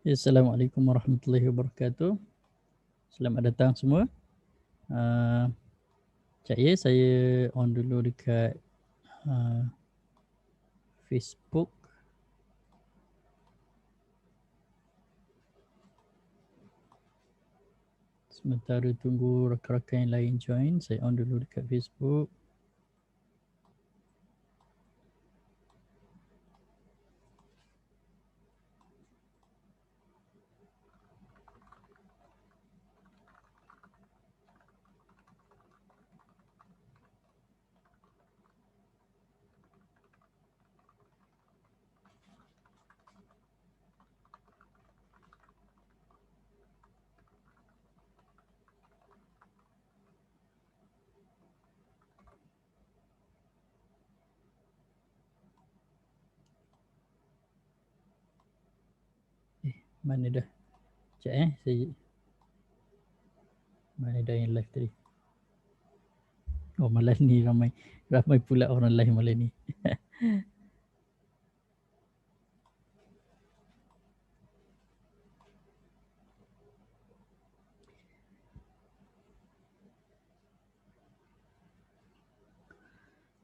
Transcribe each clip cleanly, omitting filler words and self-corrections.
Assalamualaikum warahmatullahi wabarakatuh. Selamat datang semua. Cak Ye, saya on dulu dekat Facebook. Sementara tunggu rakan-rakan yang lain join, saya on dulu dekat Facebook. Mana dah? Cak mana dah yang live tadi? Oh, malam ni ramai pula orang live malam ni.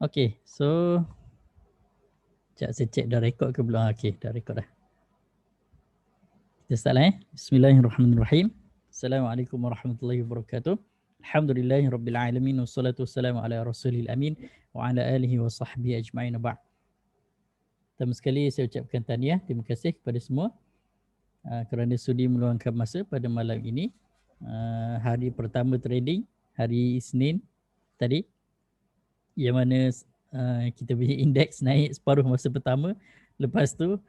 Okay, so Cak saya check dah rekod ke belum? Okay, dah rekod dah. Kita start lah. Bismillahirrahmanirrahim. Assalamualaikum warahmatullahi wabarakatuh. Alhamdulillahirabbil alamin wassalatu wassalamu ala rasulil amin wa ala alihi wa sahbihi ajma'in ba'd. Pertama sekali saya ucapkan tahniah, terima kasih kepada semua kerana sudi meluangkan masa pada malam ini. Hari pertama trading, hari Isnin tadi, yang mana kita punya indeks naik separuh masa pertama, lepas tu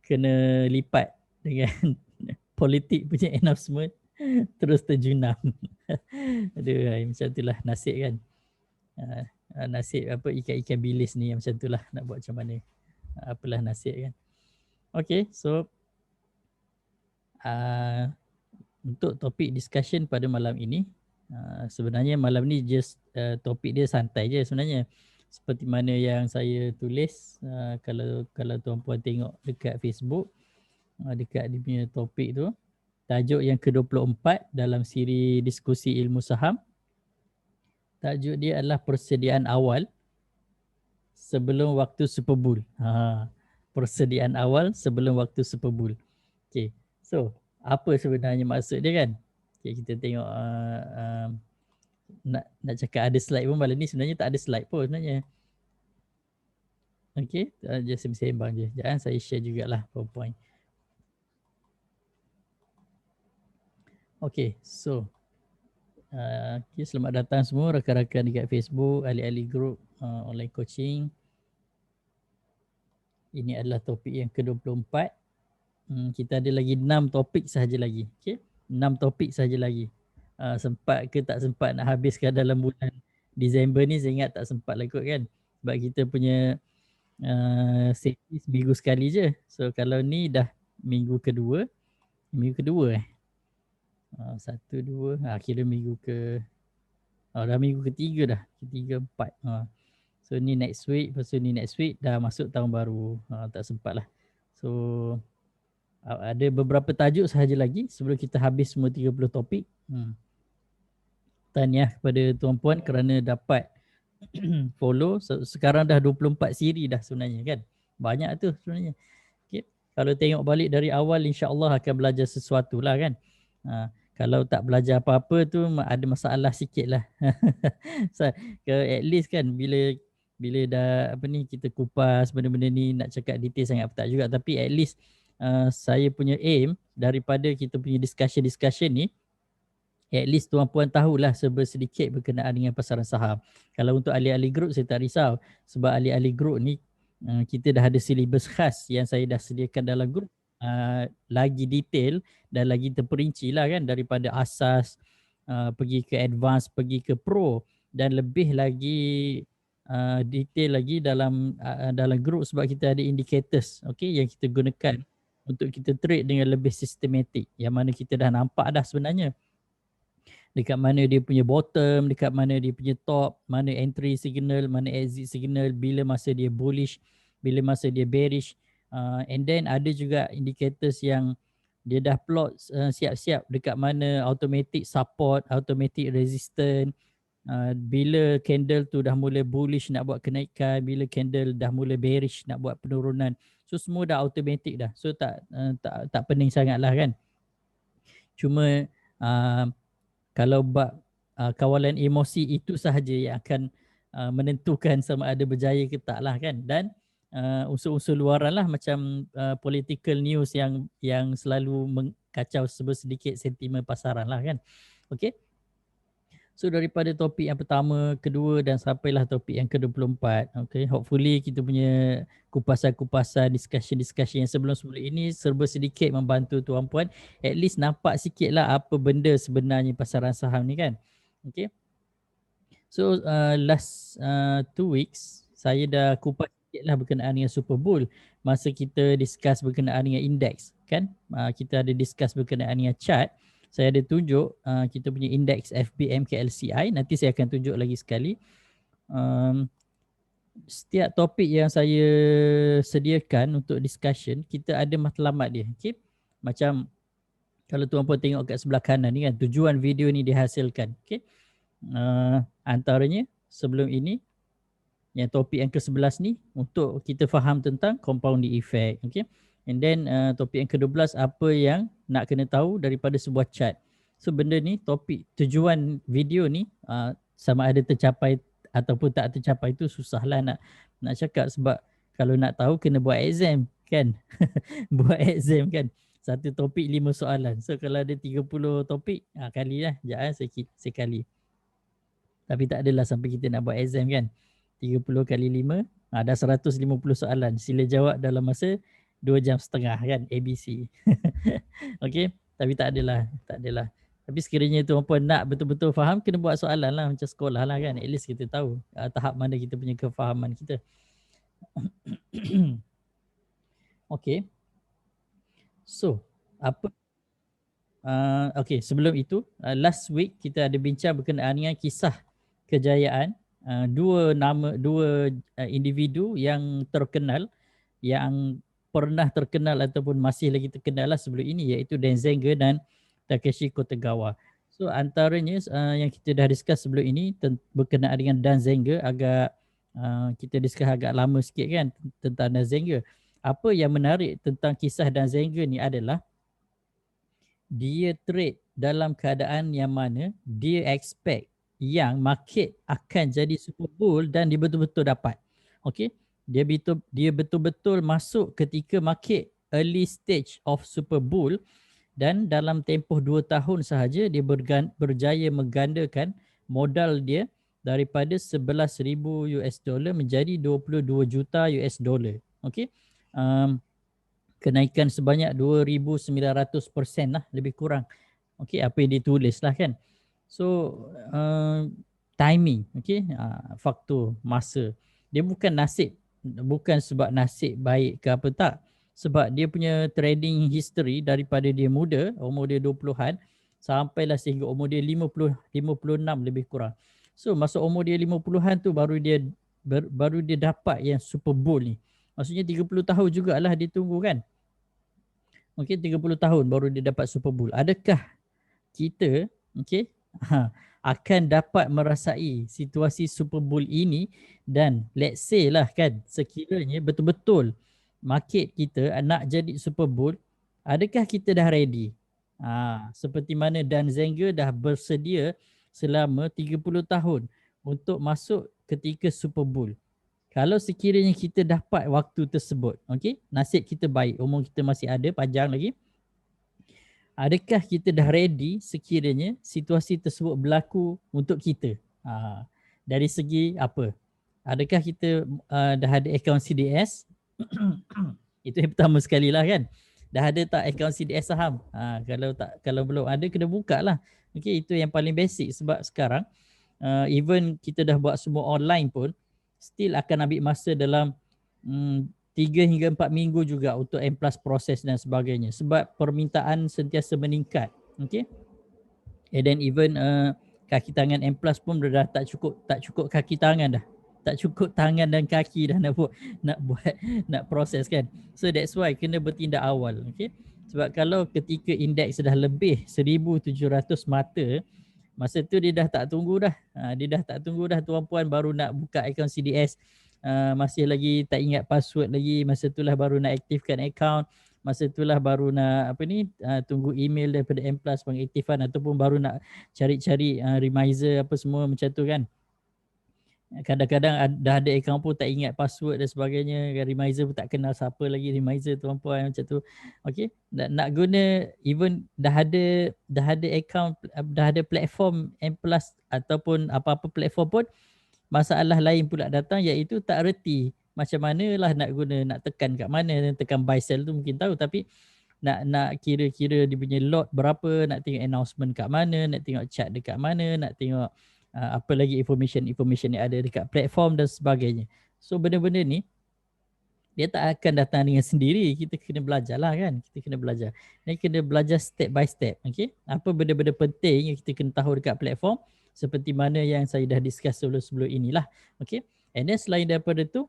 kena lipat dengan politik punya announcement, terus terjunam. Aduh, macam itulah nasib kan. Nasib apa ikan-ikan bilis ni macam itulah, nak buat macam mana. Apalah nasib kan. Okay, so untuk topik discussion pada malam ini, sebenarnya malam ni just topik dia santai je sebenarnya. Seperti mana yang saya tulis, kalau tuan-puan tengok dekat Facebook, dekat dia punya topik tu, tajuk yang ke-24 dalam siri diskusi ilmu saham. Tajuk dia adalah persediaan awal sebelum waktu Super Bowl. Persediaan awal sebelum waktu Super Bowl. Okay, so apa sebenarnya maksud dia kan? Okay, kita tengok nak cakap ada slide pun malam ni sebenarnya tak ada slide pun sebenarnya. Okay, just sembang je. Jangan saya share jugalah PowerPoint. Okay, so okay, selamat datang semua rakan-rakan dekat Facebook, ahli-ahli grup online coaching. Ini adalah topik yang ke-24. Kita ada lagi 6 topik sahaja lagi. Okay, 6 topik sahaja lagi. Sempat ke tak sempat nak habiskan dalam bulan Disember ni, saya ingat tak sempat lah kot kan. Sebab kita punya sesi seminggu sekali je. So kalau ni dah minggu kedua satu, dua, kira minggu ke dah minggu ketiga dah, ketiga, empat. So ni next week, lepas tu ni next week dah masuk tahun baru. Tak sempat lah. So ada beberapa tajuk sahaja lagi sebelum kita habis semua 30 topik. Tahniah kepada tuan-puan kerana dapat follow. Sekarang dah 24 siri dah sebenarnya kan. Banyak tu sebenarnya. Okay. Kalau tengok balik dari awal, insya-Allah akan belajar sesuatu lah kan. Kalau tak belajar apa-apa tu ada masalah sikit lah. So, at least kan bila dah apa ni, kita kupas benda-benda ni, nak cakap detail sangat apa tak juga, tapi at least saya punya aim daripada kita punya discussion ni, at least tuan-puan tahulah sedikit berkenaan dengan pasaran saham. Kalau untuk ahli-ahli grup saya tak risau, sebab ahli-ahli grup ni kita dah ada silibus khas yang saya dah sediakan dalam grup, lagi detail dan lagi terperinci lah kan, daripada asas pergi ke advance, pergi ke pro, dan lebih lagi detail lagi dalam grup, sebab kita ada indicators, okay, yang kita gunakan untuk kita trade dengan lebih sistematik, yang mana kita dah nampak dah sebenarnya dekat mana dia punya bottom, dekat mana dia punya top, mana entry signal, mana exit signal, bila masa dia bullish, bila masa dia bearish, And then ada juga indicators yang dia dah plot siap-siap dekat mana automatic support, automatic resistance, bila candle tu dah mula bullish nak buat kenaikan, bila candle dah mula bearish nak buat penurunan. So semua dah automatic dah. So tak pening sangat lah kan. Cuma kalau bab kawalan emosi itu sahaja yang akan menentukan sama ada berjaya ke tak lah kan. Dan unsur-unsur luaran lah macam political news yang selalu mengkacau sedikit sentimen pasaran lah kan. Okay. So daripada topik yang pertama, kedua dan sampailah topik yang ke-24. Okay, hopefully kita punya kupasan-kupasan, discussion yang sebelum-sebelum ini serba sedikit membantu tuan puan. At least nampak sikit lah apa benda sebenarnya pasaran saham ni kan. Okay. So last 2 weeks, saya dah kupas sikit lah berkenaan dengan Super Bull. Masa kita discuss berkenaan dengan indeks kan. Kita ada discuss berkenaan dengan chart. Saya ada tunjuk kita punya indeks FBM KLCI. Nanti saya akan tunjuk lagi sekali. Setiap topik yang saya sediakan untuk discussion, kita ada matlamat dia. Okay? Macam kalau tuan-puan tengok kat sebelah kanan ni kan, tujuan video ni dihasilkan. Okay? Antaranya sebelum ini, yang topik yang ke-11 ni untuk kita faham tentang compounding effect. Okay? And then topik yang ke-12, apa yang nak kena tahu daripada sebuah chart. So benda ni, topik tujuan video ni sama ada tercapai ataupun tak tercapai tu susahlah nak cakap, sebab kalau nak tahu kena buat exam kan. Buat exam kan. Satu topik 5 soalan. So kalau ada 30 topik, kalilah. Sekejap saya kali. Tapi tak adalah sampai kita nak buat exam kan. 30 kali 5, dah 150 soalan. Sila jawab dalam masa 2.5 jam kan, ABC. Okay, tapi tak adalah. Tapi sekiranya tuan-puan nak betul-betul faham, kena buat soalan lah macam sekolah lah kan. At least kita tahu tahap mana kita punya kefahaman kita. Okay. So, apa? Okay, sebelum itu, last week kita ada bincang berkenaan dengan kisah kejayaan dua individu yang terkenal, yang pernah terkenal ataupun masih lagi terkenal lah sebelum ini, iaitu Dan Zenga dan Takeshi Kotegawa. So antaranya yang kita dah discuss sebelum ini berkenaan dengan Dan Zenga, agak kita discuss agak lama sikit kan tentang Dan Zenga. Apa yang menarik tentang kisah Dan Zenga ni adalah dia trade dalam keadaan yang mana dia expect yang market akan jadi super bull dan dia betul-betul dapat. Okay. Dia betul-betul masuk ketika market early stage of super bull, dan dalam tempoh 2 tahun sahaja dia berjaya menggandakan modal dia daripada 11,000 US dollar menjadi 22 juta US dollar. Okay. Kenaikan sebanyak 2,900% lah lebih kurang. Okay, apa yang ditulis lah kan. So timing, okay, faktor masa. Dia bukan sebab nasib baik ke apa, tak. Sebab dia punya trading history daripada dia muda, umur dia 20-an, sampailah sehingga umur dia 56 lebih kurang. So masa umur dia 50-an tu baru dia dapat yang super bull ni. Maksudnya 30 tahun jugalah dia tunggu kan. Okay, 30 tahun baru dia dapat super bull. Adakah kita akan dapat merasai situasi super bull ini, dan let's say lah kan, sekiranya betul-betul market kita nak jadi super bull, adakah kita dah ready? Seperti mana Dan Zenga dah bersedia selama 30 tahun untuk masuk ketika super bull. Kalau sekiranya kita dapat waktu tersebut, okay, nasib kita baik, umur kita masih ada panjang lagi, adakah kita dah ready sekiranya situasi tersebut berlaku untuk kita? Dari segi apa? Adakah kita dah ada akaun CDS? Itu yang pertama sekali lah kan. Dah ada tak akaun CDS saham? Kalau belum ada, kena buka lah. Okay, itu yang paling basic, sebab sekarang even kita dah buat semua online pun, still akan ambil masa dalam 3 hingga 4 minggu juga untuk M+ proses dan sebagainya, sebab permintaan sentiasa meningkat. Okay. And then even kaki tangan M+ pun dah tak cukup kaki tangan dah. Tak cukup tangan dan kaki dah nak buat nak proses kan. So that's why kena bertindak awal. Okay. Sebab kalau ketika indeks dah lebih 1,700 mata, masa tu dia dah tak tunggu dah. Dia dah tak tunggu dah tuan-puan baru nak buka akaun CDS. Masih lagi tak ingat password lagi. Masa tu lah baru nak aktifkan akaun. Masa tu lah baru nak tunggu email daripada M+ pengaktifan ataupun baru nak cari-cari reminder apa semua macam tu kan. Kadang-kadang dah ada akaun pun tak ingat password dan sebagainya. Reminder pun tak kenal siapa lagi reminder tuan-puan macam tu. Okey, nak guna even dah ada akaun, dah ada platform M+ ataupun apa-apa platform pun masalah lain pula datang, iaitu tak reti macam manalah nak guna, nak tekan kat mana, tekan buy sell tu mungkin tahu, tapi nak kira-kira dia punya lot berapa, nak tengok announcement kat mana, nak tengok chat dekat mana, nak tengok apa lagi information yang ada dekat platform dan sebagainya. So benda-benda ni dia tak akan datang dengan sendiri. Kita kena belajar lah kan. Kita kena belajar. Dan kena belajar step by step. Okay? Apa benda-benda penting yang kita kena tahu dekat platform. Seperti mana yang saya dah discuss sebelum inilah. Okay? And then selain daripada tu,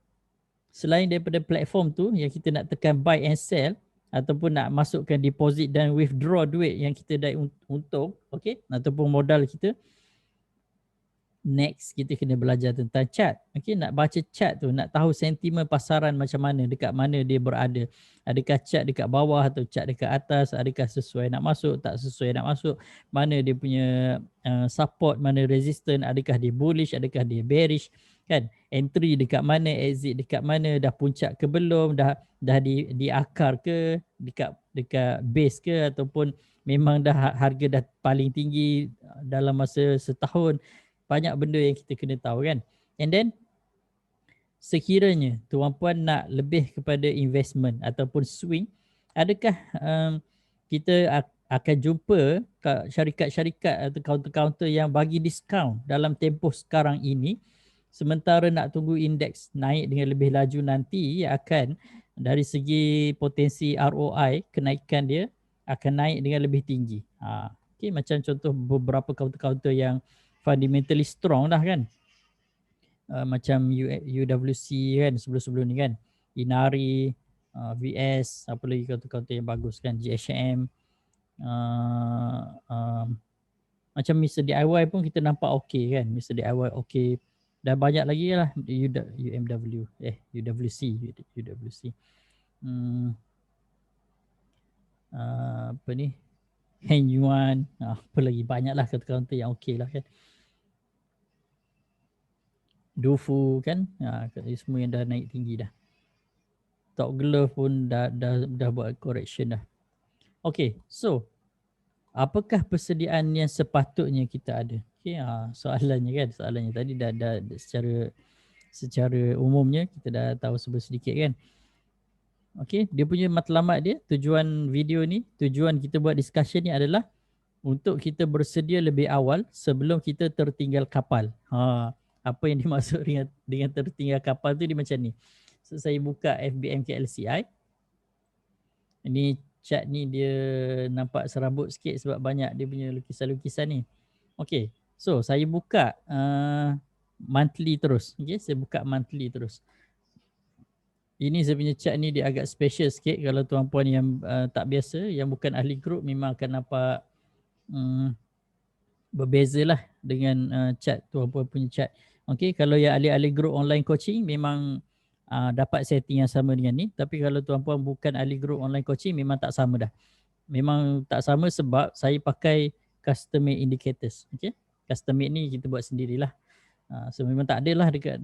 selain daripada platform tu yang kita nak tekan buy and sell ataupun nak masukkan deposit dan withdraw duit yang kita dah untung, okay? Ataupun modal kita, next kita kena belajar tentang chart. Okay, nak baca chart tu, nak tahu sentimen pasaran macam mana, dekat mana dia berada. Adakah chart dekat bawah atau chart dekat atas, adakah sesuai nak masuk, tak sesuai nak masuk, mana dia punya support, mana resistance, adakah dia bullish, adakah dia bearish kan. Entry dekat mana, exit dekat mana, dah puncak ke belum, dah di akar ke, dekat base ke, ataupun memang dah harga dah paling tinggi dalam masa setahun. Banyak benda yang kita kena tahu kan. And then sekiranya tuan-puan nak lebih kepada investment ataupun swing, adakah kita akan jumpa syarikat-syarikat atau kaunter-kaunter yang bagi diskaun dalam tempoh sekarang ini, sementara nak tunggu indeks naik dengan lebih laju nanti akan dari segi potensi ROI kenaikan dia akan naik dengan lebih tinggi. Okay, macam contoh beberapa kaunter-kaunter yang fundamentally strong dah kan. Macam UWC kan sebelum-sebelum ni kan. Inari, VS, apa lagi kaunter-kaunter yang bagus kan, GSM. Macam Mr. DIY pun kita nampak okey kan. Mr. DIY okey. Dan banyak lagi lah UWC. Apa ni? Heng Yuan, apa lagi, banyak lah kaunter-kaunter yang okey lah kan. Dufu kan, semua yang dah naik tinggi dah. Top Glove pun dah buat correction dah. Okay, so apakah persediaan yang sepatutnya kita ada? Okay, soalannya kan, soalannya tadi dah secara umumnya kita dah tahu sedikit kan. Okay, dia punya matlamat dia, tujuan video ni, tujuan kita buat discussion ni adalah untuk kita bersedia lebih awal sebelum kita tertinggal kapal. Apa yang dimaksud dengan tertinggal kapal tu dia macam ni. So, saya buka FBM KLCI. Ini chat ni dia nampak serabut sikit sebab banyak dia punya lukisan-lukisan ni. Okay, so saya buka monthly terus. Okay, saya buka monthly terus. Ini saya punya chart ni dia agak special sikit. Kalau tuan-puan yang tak biasa, yang bukan ahli group memang akan nampak berbezalah dengan chart tuan-puan punya chart. Okay, kalau yang ahli-ahli group online coaching memang dapat setting yang sama dengan ni. Tapi kalau tuan-puan bukan ahli group online coaching memang tak sama dah. Memang tak sama sebab saya pakai custom made indicators. Okay, custom made ni kita buat sendirilah. So memang tak ada lah dekat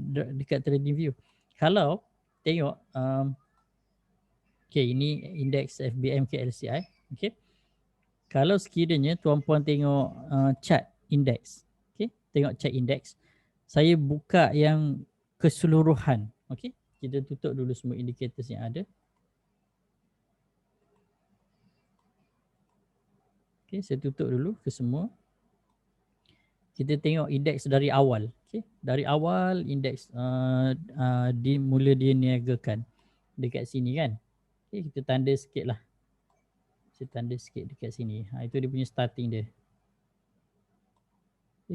TradingView. Kalau tengok okay, ini indeks FBM KLCI. Okay, kalau sekiranya tuan-puan tengok chart indeks, okay, tengok chart indeks, saya buka yang keseluruhan. Okay, kita tutup dulu semua indicators yang ada. Okay, saya tutup dulu ke semua. Kita tengok indeks dari awal. Okay, dari awal indeks mula dia niagakan dekat sini kan. Okay, kita tanda sikit lah. Saya tanda sikit dekat sini. Itu dia punya starting dia.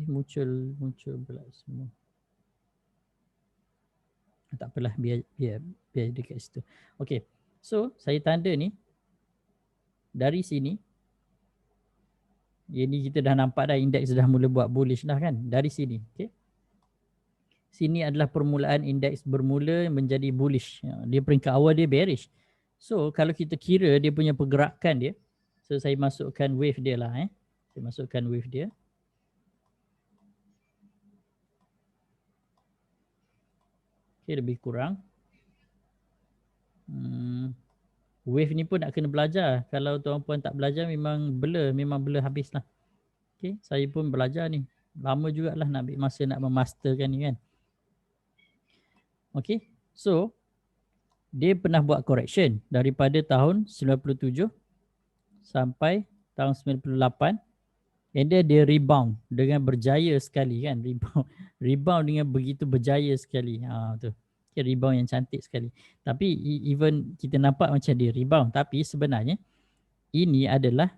Muncul pula semua. Tak apalah, biar dekat situ. Okey. So, saya tanda ni dari sini. Ini kita dah nampak dah indeks dah mula buat bullish dah kan dari sini. Okey. Sini adalah permulaan indeks bermula menjadi bullish. Dia peringkat awal dia bearish. So, kalau kita kira dia punya pergerakan dia, so saya masukkan wave dia lah Saya masukkan wave dia. Okey, lebih kurang. Wave ni pun nak kena belajar. Kalau tuan-puan tak belajar memang blur habis lah. Okay, saya pun belajar ni. Lama jugalah nak ambil masa nak memasterkan ni kan. Okay, so dia pernah buat correction daripada tahun 97 sampai tahun 98. And then dia rebound dengan berjaya sekali kan. Rebound dengan begitu berjaya sekali. Tu. Okay, rebound yang cantik sekali. Tapi even kita nampak macam dia rebound. Tapi sebenarnya ini adalah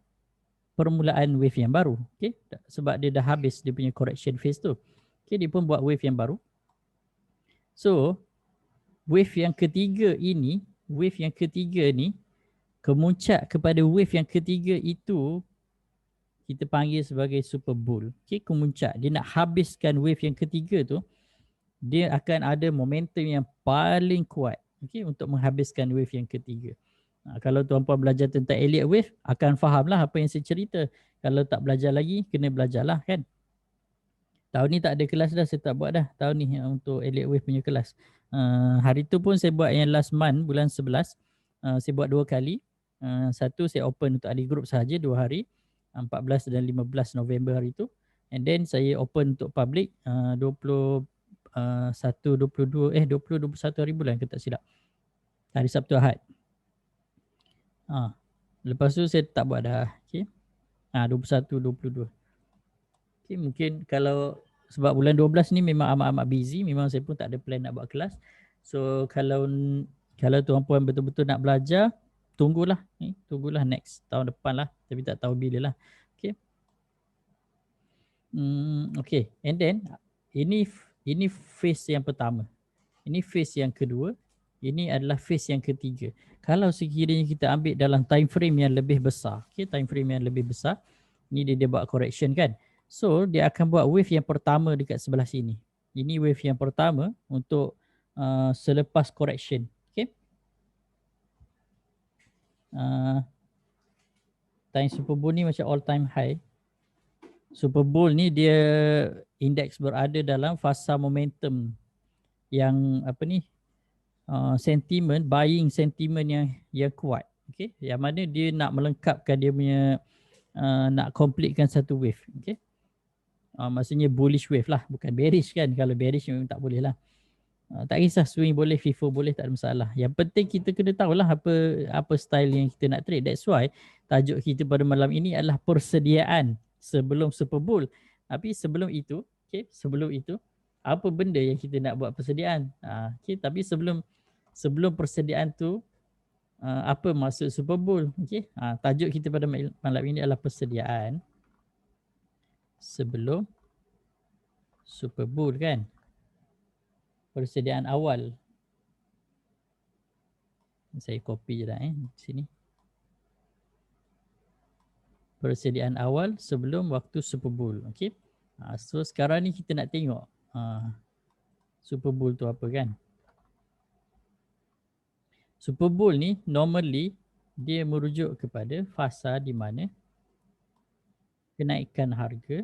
permulaan wave yang baru. Okay? Sebab dia dah habis dia punya correction phase tu. Okay, dia pun buat wave yang baru. So, wave yang ketiga ini, kemuncak kepada wave yang ketiga itu kita panggil sebagai super bull. Okay, kemuncak. Dia nak habiskan wave yang ketiga tu, dia akan ada momentum yang paling kuat, okay, untuk menghabiskan wave yang ketiga. Kalau tuan-puan belajar tentang Elliott Wave, akan fahamlah apa yang saya cerita. Kalau tak belajar lagi, kena belajarlah kan. Tahun ni tak ada kelas dah, saya tak buat dah tahun ni untuk Elliott Wave punya kelas. Hari tu pun saya buat yang last month, bulan 11. Saya buat 2 kali. Satu saya open untuk ahli group sahaja 2 hari. 14 dan 15 November hari tu. And then saya open untuk public 21 hari bulan ke tak silap. Hari Sabtu Ahad. Lepas tu saya tak buat dah. Okay. 21, 22. Okay, mungkin kalau sebab bulan 12 ni memang amat-amat busy, memang saya pun tak ada plan nak buat kelas. So kalau tuan-puan betul-betul nak belajar, tunggulah next tahun depan lah, tapi tak tahu bila lah. Okay. Okay, and then ini phase yang pertama. Ini phase yang kedua. Ini adalah phase yang ketiga. Kalau sekiranya kita ambil dalam time frame yang lebih besar, okay, time frame yang lebih besar, ni dia buat correction kan. So dia akan buat wave yang pertama dekat sebelah sini. Ini wave yang pertama untuk selepas correction. Okay. Time super bull ni macam all time high. Super bull ni dia indeks berada dalam fasa momentum yang sentiment, buying sentiment yang kuat. Okay. Yang mana dia nak melengkapkan dia punya nak completekan satu wave. Okay. Maksudnya bullish wave lah, bukan bearish kan. Kalau bearish memang tak boleh lah. Tak kisah swing boleh, FIFO boleh, tak ada masalah. Yang penting kita kena tahulah apa style yang kita nak trade. That's why tajuk kita pada malam ini adalah persediaan sebelum super bull. Tapi sebelum itu, apa benda yang kita nak buat persediaan? Okay, tapi sebelum persediaan tu, apa maksud super bull? Okay, tajuk kita pada malam ini adalah persediaan sebelum super bull kan. Persediaan awal. Saya copy je dah sini. Persediaan awal sebelum waktu super bull. Okay. So sekarang ni kita nak tengok super bull tu apa kan. Super bull ni normally dia merujuk kepada fasa di mana kenaikan harga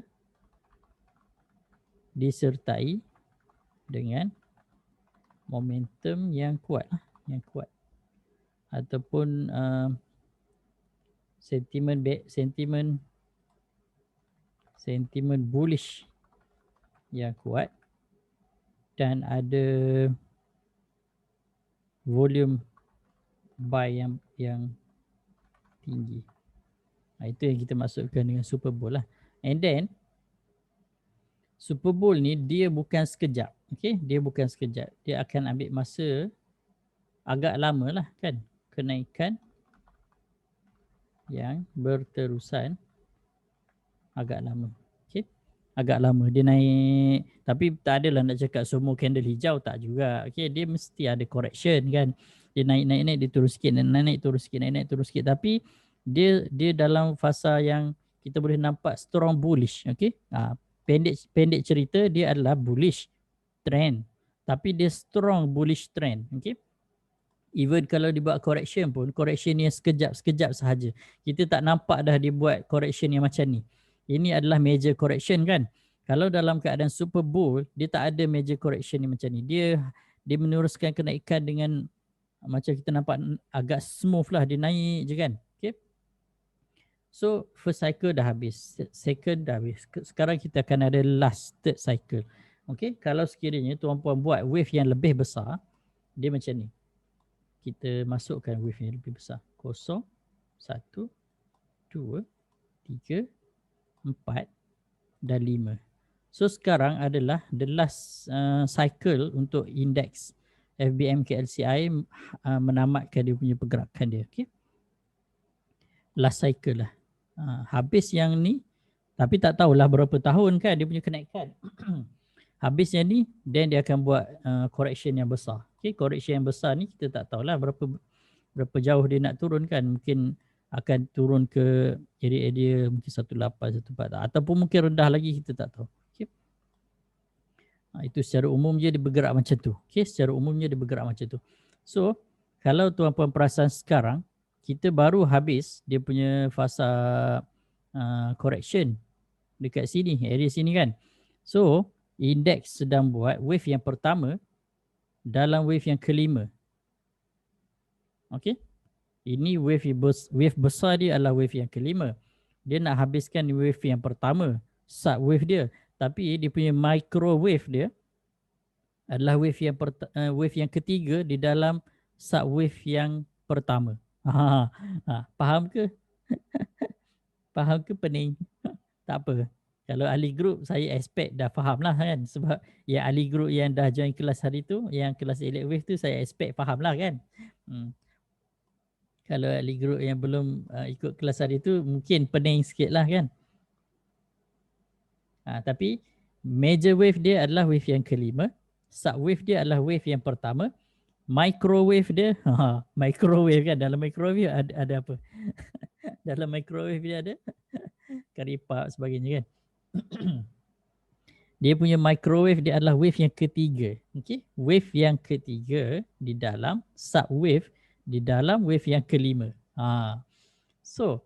disertai dengan momentum yang kuat ataupun sentimen bullish yang kuat dan ada volume buy yang tinggi. Itu yang kita masukkan dengan super bull lah. And then super bull ni dia bukan sekejap. Okay, dia bukan sekejap. Dia akan ambil masa agak lama lah kan. Kenaikan yang berterusan agak lama. Okay. agak lama dia naik, tapi tak adalah nak cakap semua candle hijau, tak juga. Okay, dia mesti ada correction kan. Dia naik dia turun sikit, naik turun sikit, naik turun sikit, tapi dia dalam fasa yang kita boleh nampak strong bullish. Okay, pendek cerita dia adalah bullish trend, tapi dia strong bullish trend. Okay, even kalau dibuat correction pun, correction yang sekejap sahaja. Kita tak nampak dah dia buat correction yang macam ni. Ini adalah major correction kan. Kalau dalam keadaan super bull, dia tak ada major correction ni macam ni. Dia meneruskan kenaikan dengan macam kita nampak agak smooth lah, dia naik je kan. Okay. So first cycle dah habis, second dah habis. Sekarang kita akan ada last, third cycle. Okay, kalau sekiranya tuan-puan buat wave yang lebih besar, dia macam ni. Kita masukkan wave yang lebih besar. 0, 1, 2, 3, 4 dan 5. So sekarang adalah the last cycle untuk indeks FBM KLCI menamatkan dia punya pergerakan dia. Okay? Last cycle lah. Habis yang ni, tapi tak tahulah berapa tahun kan dia punya kenaikan. Habis yang ni, then dia akan buat correction yang besar. Okay, correction yang besar ni kita tak tahulah berapa jauh dia nak turun kan. Mungkin akan turun ke area mungkin 18, 14 ataupun mungkin rendah lagi, kita tak tahu. Okay. Itu secara umum dia bergerak macam tu. Okay, secara umumnya dia bergerak macam tu. So, kalau tuan-puan perasan sekarang, kita baru habis dia punya fasa correction dekat sini, area sini kan. So, indeks sedang buat wave yang pertama dalam wave yang kelima. Okey. Ini wave besar dia adalah wave yang kelima. Dia nak habiskan wave yang pertama, sub wave dia. Tapi dia punya microwave dia adalah wave yang ketiga di dalam sub wave yang pertama. Faham ke? Faham ke pening? Tak apa. Kalau ahli group saya expect dah faham lah kan. Sebab yang ahli group yang dah join kelas hari tu, yang kelas Elite Wave tu, saya expect faham lah kan. Kalau ahli group yang belum ikut kelas hari tu, mungkin pening sikit lah kan. Tapi major wave dia adalah wave yang kelima. Sub wave dia adalah wave yang pertama. Microwave dia, microwave kan. Dalam microwave ada apa? Dalam microwave dia ada karipap sebagainya kan. Dia punya microwave dia adalah wave yang ketiga. Okay? Wave yang ketiga di dalam subwave di dalam wave yang kelima. So,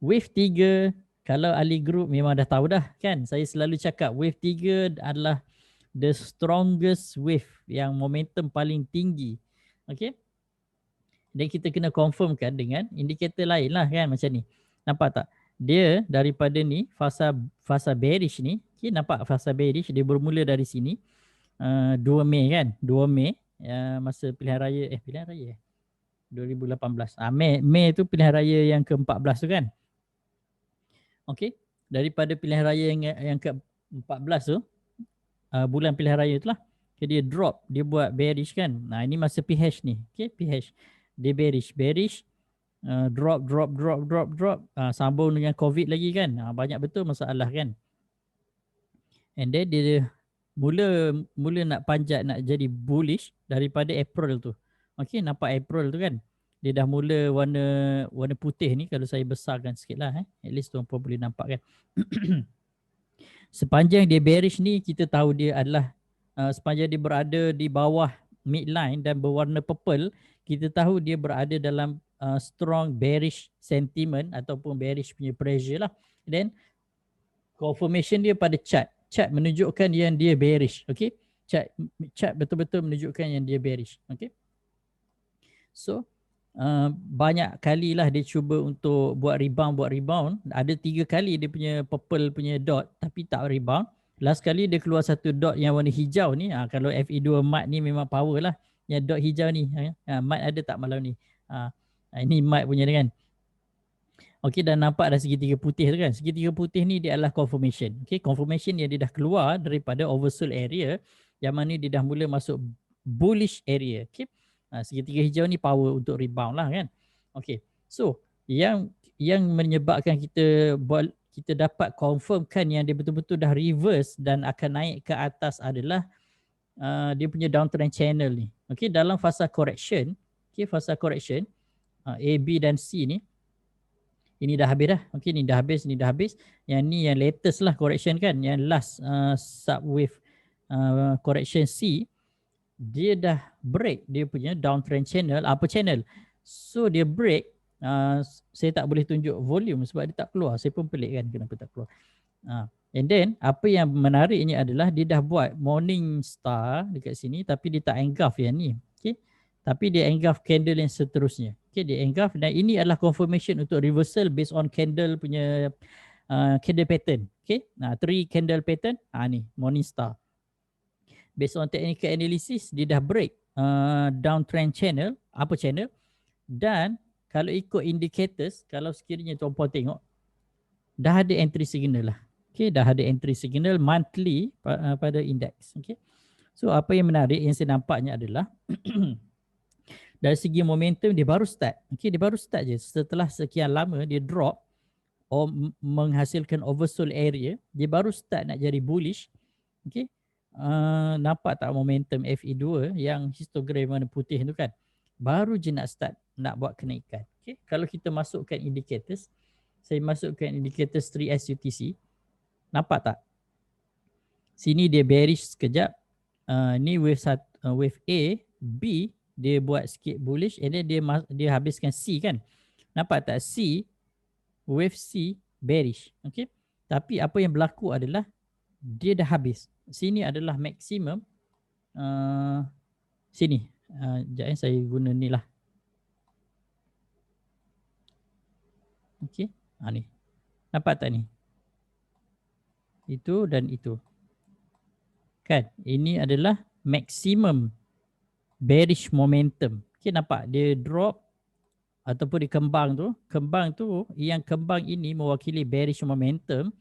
wave 3 kalau ahli group memang dah tahu dah kan. Saya selalu cakap wave 3 adalah the strongest wave yang momentum paling tinggi. Okay? Dan kita kena confirmkan dengan indikator lain lah kan macam ni. Nampak tak? Dia daripada ni fasa bearish ni, okay, nampak fasa bearish dia bermula dari sini 2 Mei kan, 2 Mei masa pilihan raya 2018. Mei tu pilihan raya yang ke-14 tu kan. Okey, daripada pilihan raya yang ke-14 tu bulan pilihan raya tu lah, okay, dia drop, dia buat bearish kan. Ini masa PH ni. Okey, PH dia bearish drop, sambung dengan COVID lagi kan. Banyak betul masalah kan. And then dia mula nak panjat, nak jadi bullish daripada April tu. Okay, nampak April tu kan. Dia dah mula warna putih ni, kalau saya besarkan sikit lah. At least tuan-puan boleh nampak kan. Sepanjang dia bearish ni, kita tahu dia adalah sepanjang dia berada di bawah midline dan berwarna purple, kita tahu dia berada dalam strong bearish sentiment ataupun bearish punya pressure lah. Then confirmation dia pada chart menunjukkan yang dia bearish. Okay, chart betul-betul menunjukkan yang dia bearish. Okay, so banyak kali lah dia cuba untuk buat rebound. Ada 3 kali dia punya purple punya dot tapi tak rebound. Last kali dia keluar satu dot yang warna hijau ni. Kalau FE2 mat ni memang power lah. Yang dot hijau ni, mat ada tak malam ni? Ini mat punya kan. Okey, dan nampak ada segitiga putih tu kan. Segitiga putih ni dia adalah confirmation. Okey, confirmation yang dia dah keluar daripada oversold area yang mana dia dah mula masuk bullish area. Okey. Segitiga hijau ni power untuk rebound lah kan. Okey. So, yang menyebabkan kita dapat confirmkan yang dia betul-betul dah reverse dan akan naik ke atas adalah dia punya downtrend channel ni. Okay, dalam fasa correction, okay, fasa correction A, B dan C ni, ini dah habis dah. Okay, ni dah habis, ni dah habis. Yang ni yang latest lah correction kan, yang last subwave correction C, dia dah break dia punya downtrend channel, upper channel. So dia break, saya tak boleh tunjuk volume sebab dia tak keluar. Saya pun pelik kan kenapa tak keluar. And then apa yang menariknya adalah dia dah buat morning star dekat sini tapi dia tak engulf yang ni. Okay. Tapi dia engulf candle yang seterusnya. Okay, dia engulf dan ini adalah confirmation untuk reversal based on candle punya candle pattern. Okay. 3 candle pattern. Ni morning star. Based on technical analysis, dia dah break downtrend channel, upper channel. Dan kalau ikut indicators, kalau sekiranya tuan-puan tengok, dah ada entry signal lah. Okay, dah ada entry signal monthly pada index. Okay. So apa yang menarik yang saya nampaknya adalah dari segi momentum dia baru start. Okay, dia baru start je. Setelah sekian lama dia drop menghasilkan oversold area, dia baru start nak jadi bullish. Okay. Nampak tak momentum FE2 yang histogram warna putih tu kan? Baru je nak start nak buat kenaikan. Okay. Kalau kita masukkan indicators, saya masukkan indicators 3S UTC. Nampak tak? Sini dia bearish sekejap. Ni wave A, B dia buat sikit bullish and then dia habiskan C kan. Nampak tak? C, wave C bearish. Okay. Tapi apa yang berlaku adalah dia dah habis. Sini adalah maksimum. Sini. Sekejap saya guna ni lah. Okay. Ni. Nampak tak ni? Itu dan itu. Kan? Ini adalah maximum bearish momentum. Okay, nampak? Dia drop ataupun dia kembang tu. Kembang tu, yang kembang ini mewakili bearish momentum.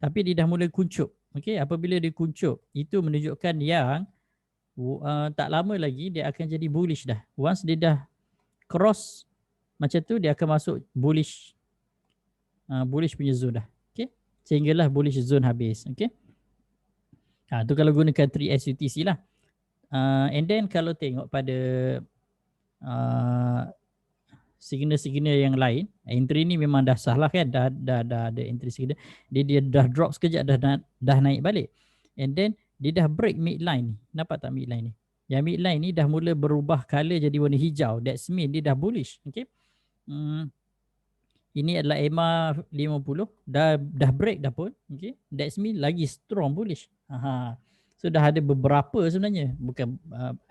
Tapi dia dah mula kuncup. Okay, apabila dia kuncup, itu menunjukkan yang tak lama lagi dia akan jadi bullish dah. Once dia dah cross macam tu, dia akan masuk bullish punya zone dah. Okay, sehinggalah bullish zone habis. Okay. Tu kalau gunakan 3S UTC lah. And then kalau tengok pada signal-signal yang lain, entry ni memang dah sah lah kan, dah ada entry signal. Dia dah drop sekejap, dah naik balik. And then dia dah break midline ni. Nampak tak midline ni? Yang midline ni dah mula berubah color jadi warna hijau. That's mean dia dah bullish. Okay. Ini adalah EMA 50, dah break dah pun. Okay. That's mean lagi strong bullish. So dah ada beberapa sebenarnya, bukan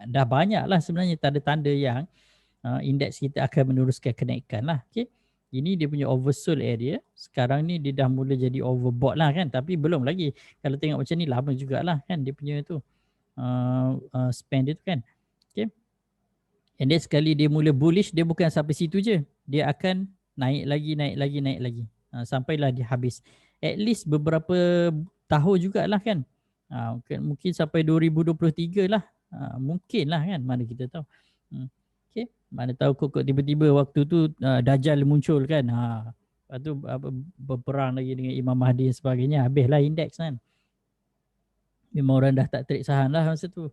dah banyak lah sebenarnya tanda-tanda yang indeks kita akan meneruskan kenaikan lah. Okay. Ini dia punya oversold area. Sekarang ni dia dah mula jadi overbought lah kan. Tapi belum lagi. Kalau tengok macam ni lama jugalah kan dia punya tu spend dia tu kan. Okay. And then sekali dia mula bullish, dia bukan sampai situ je. Dia akan naik lagi. Sampailah dia habis. At least beberapa tahun jugalah kan. Mungkin sampai 2023 lah. Mungkin lah kan. Mana kita tahu. Okay. Mana tahu kok tiba-tiba waktu tu Dajjal muncul kan. Lepas tu berperang lagi dengan Imam Mahdi dan sebagainya. Habislah indeks kan. Memang orang dah tak trade saham lah masa tu.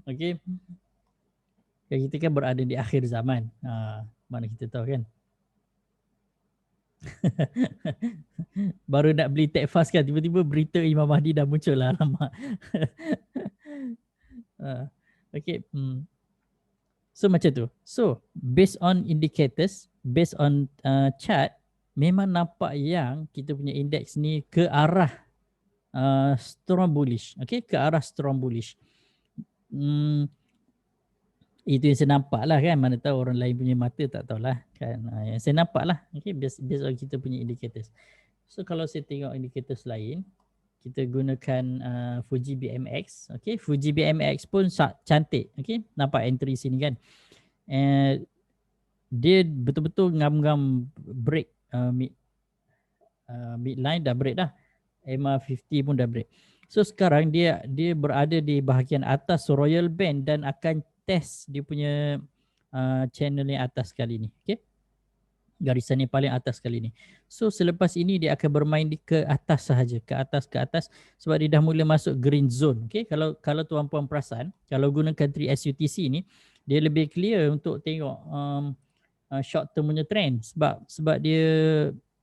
Okay. Kita kan berada di akhir zaman. Mana kita tahu kan. Baru nak beli tech fast kan, tiba-tiba berita Imam Mahdi dah muncul lah. Alamak. Okay. So macam tu. So based on indicators, based on chart, memang nampak yang kita punya indeks ni ke arah strong bullish. Okay, ke arah strong bullish. Itu yang saya nampak lah kan. Mana tahu orang lain punya mata tak tahulah kan. Yang saya nampak lah. Okay, based on kita punya indicators. So kalau saya tengok indicators lain, kita gunakan Fuji BMX. Okay, Fuji BMX pun cantik. Okay, nampak entry sini kan. Dia betul-betul ngam-ngam break midline dah break dah. EMA 50 pun dah break. So sekarang dia berada di bahagian atas Royal Band dan akan test dia punya channel yang atas kali ni. Okay. Garisan yang paling atas kali ni. So selepas ini dia akan bermain ke atas sahaja, ke atas sebab dia dah mula masuk green zone. Okay, kalau tuan-puan perasan, kalau gunakan 3SUTC ni, dia lebih clear untuk tengok short term punya trend sebab dia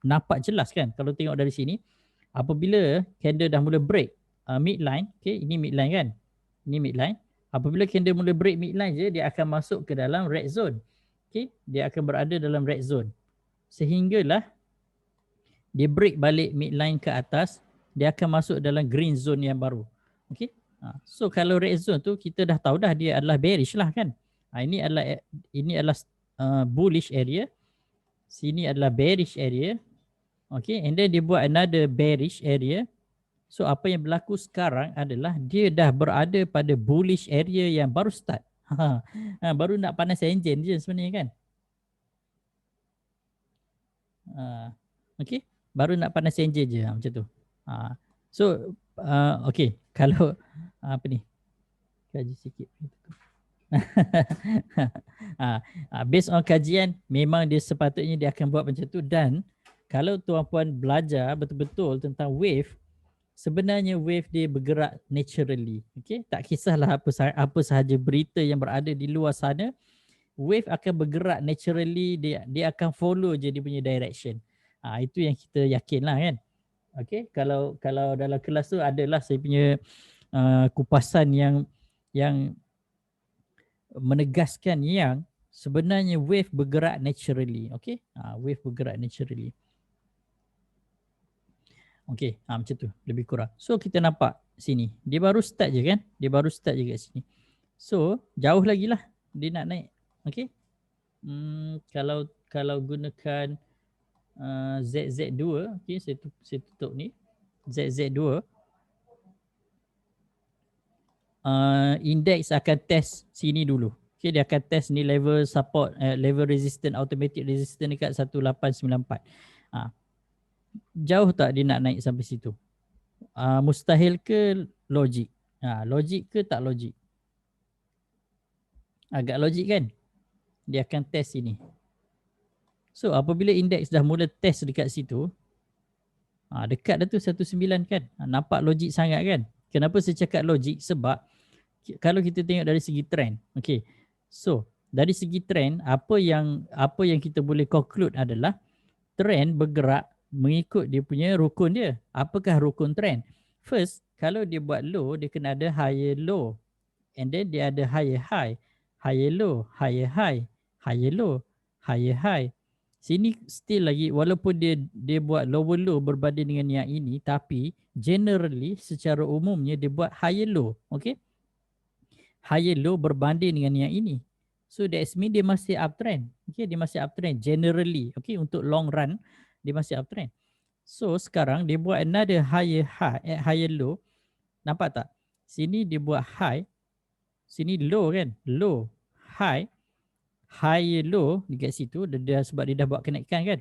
nampak jelas kan. Kalau tengok dari sini, apabila candle dah mula break midline, okay, ini midline kan, ini midline. Apabila candle mula break midline je, dia akan masuk ke dalam red zone. Okay, dia akan berada dalam red zone. Sehinggalah dia break balik midline ke atas, dia akan masuk dalam green zone yang baru. Okay. So kalau red zone tu kita dah tahu dah dia adalah bearish lah kan. Ini adalah bullish area. Sini adalah bearish area. Okay, and then dia buat another bearish area. So apa yang berlaku sekarang adalah dia dah berada pada bullish area yang baru start. Baru nak panas enjin je sebenarnya kan. Okay, baru nak panas enjin je macam tu. So okay, kalau apa ni, kaji sikit. Based on kajian, memang dia sepatutnya dia akan buat macam tu. Dan kalau tuan-puan belajar betul-betul tentang wave, sebenarnya wave dia bergerak naturally. Okay, tak kisahlah apa sahaja berita yang berada di luar sana, wave akan bergerak naturally, dia akan follow je dia punya direction. Itu yang kita yakin lah kan. Okay, kalau dalam kelas tu adalah saya punya kupasan yang menegaskan yang sebenarnya wave bergerak naturally. Okay, wave bergerak naturally. Okay, macam tu lebih kurang. So kita nampak sini, dia baru start je kan, dia baru start je kat sini. So jauh lagi lah dia nak naik. Okay, kalau gunakan ZZ2, okay, saya tutup ni ZZ2, index akan test sini dulu. Okay, dia akan test ni level support, level resistance, automatic resistance dekat 1894. Jauh tak dia nak naik sampai situ? Mustahil ke logik? Logik ke tak logik? Agak logik kan? Dia akan test ini. So apabila indeks dah mula test dekat situ, dekat dah tu 19 kan? Nampak logik sangat kan? Kenapa saya cakap logik? Sebab kalau kita tengok dari segi trend, okay. So dari segi trend, apa yang kita boleh conclude adalah trend bergerak mengikut dia punya rukun dia. Apakah rukun trend? First, kalau dia buat low, dia kena ada higher low. And then dia ada higher high, higher low, higher high, higher low, higher high. Sini still lagi, walaupun dia buat lower low berbanding dengan yang ini, tapi generally secara umumnya dia buat higher low. Okay, higher low berbanding dengan yang ini. So that means dia masih uptrend. Okay, dia masih uptrend generally. Okay, untuk long run dia masih uptrend. So sekarang dia buat another higher high, higher low. Nampak tak? Sini dia buat high, sini low kan? Low, high, higher low dekat situ. Dia sebab dia dah buat kenaikan kan?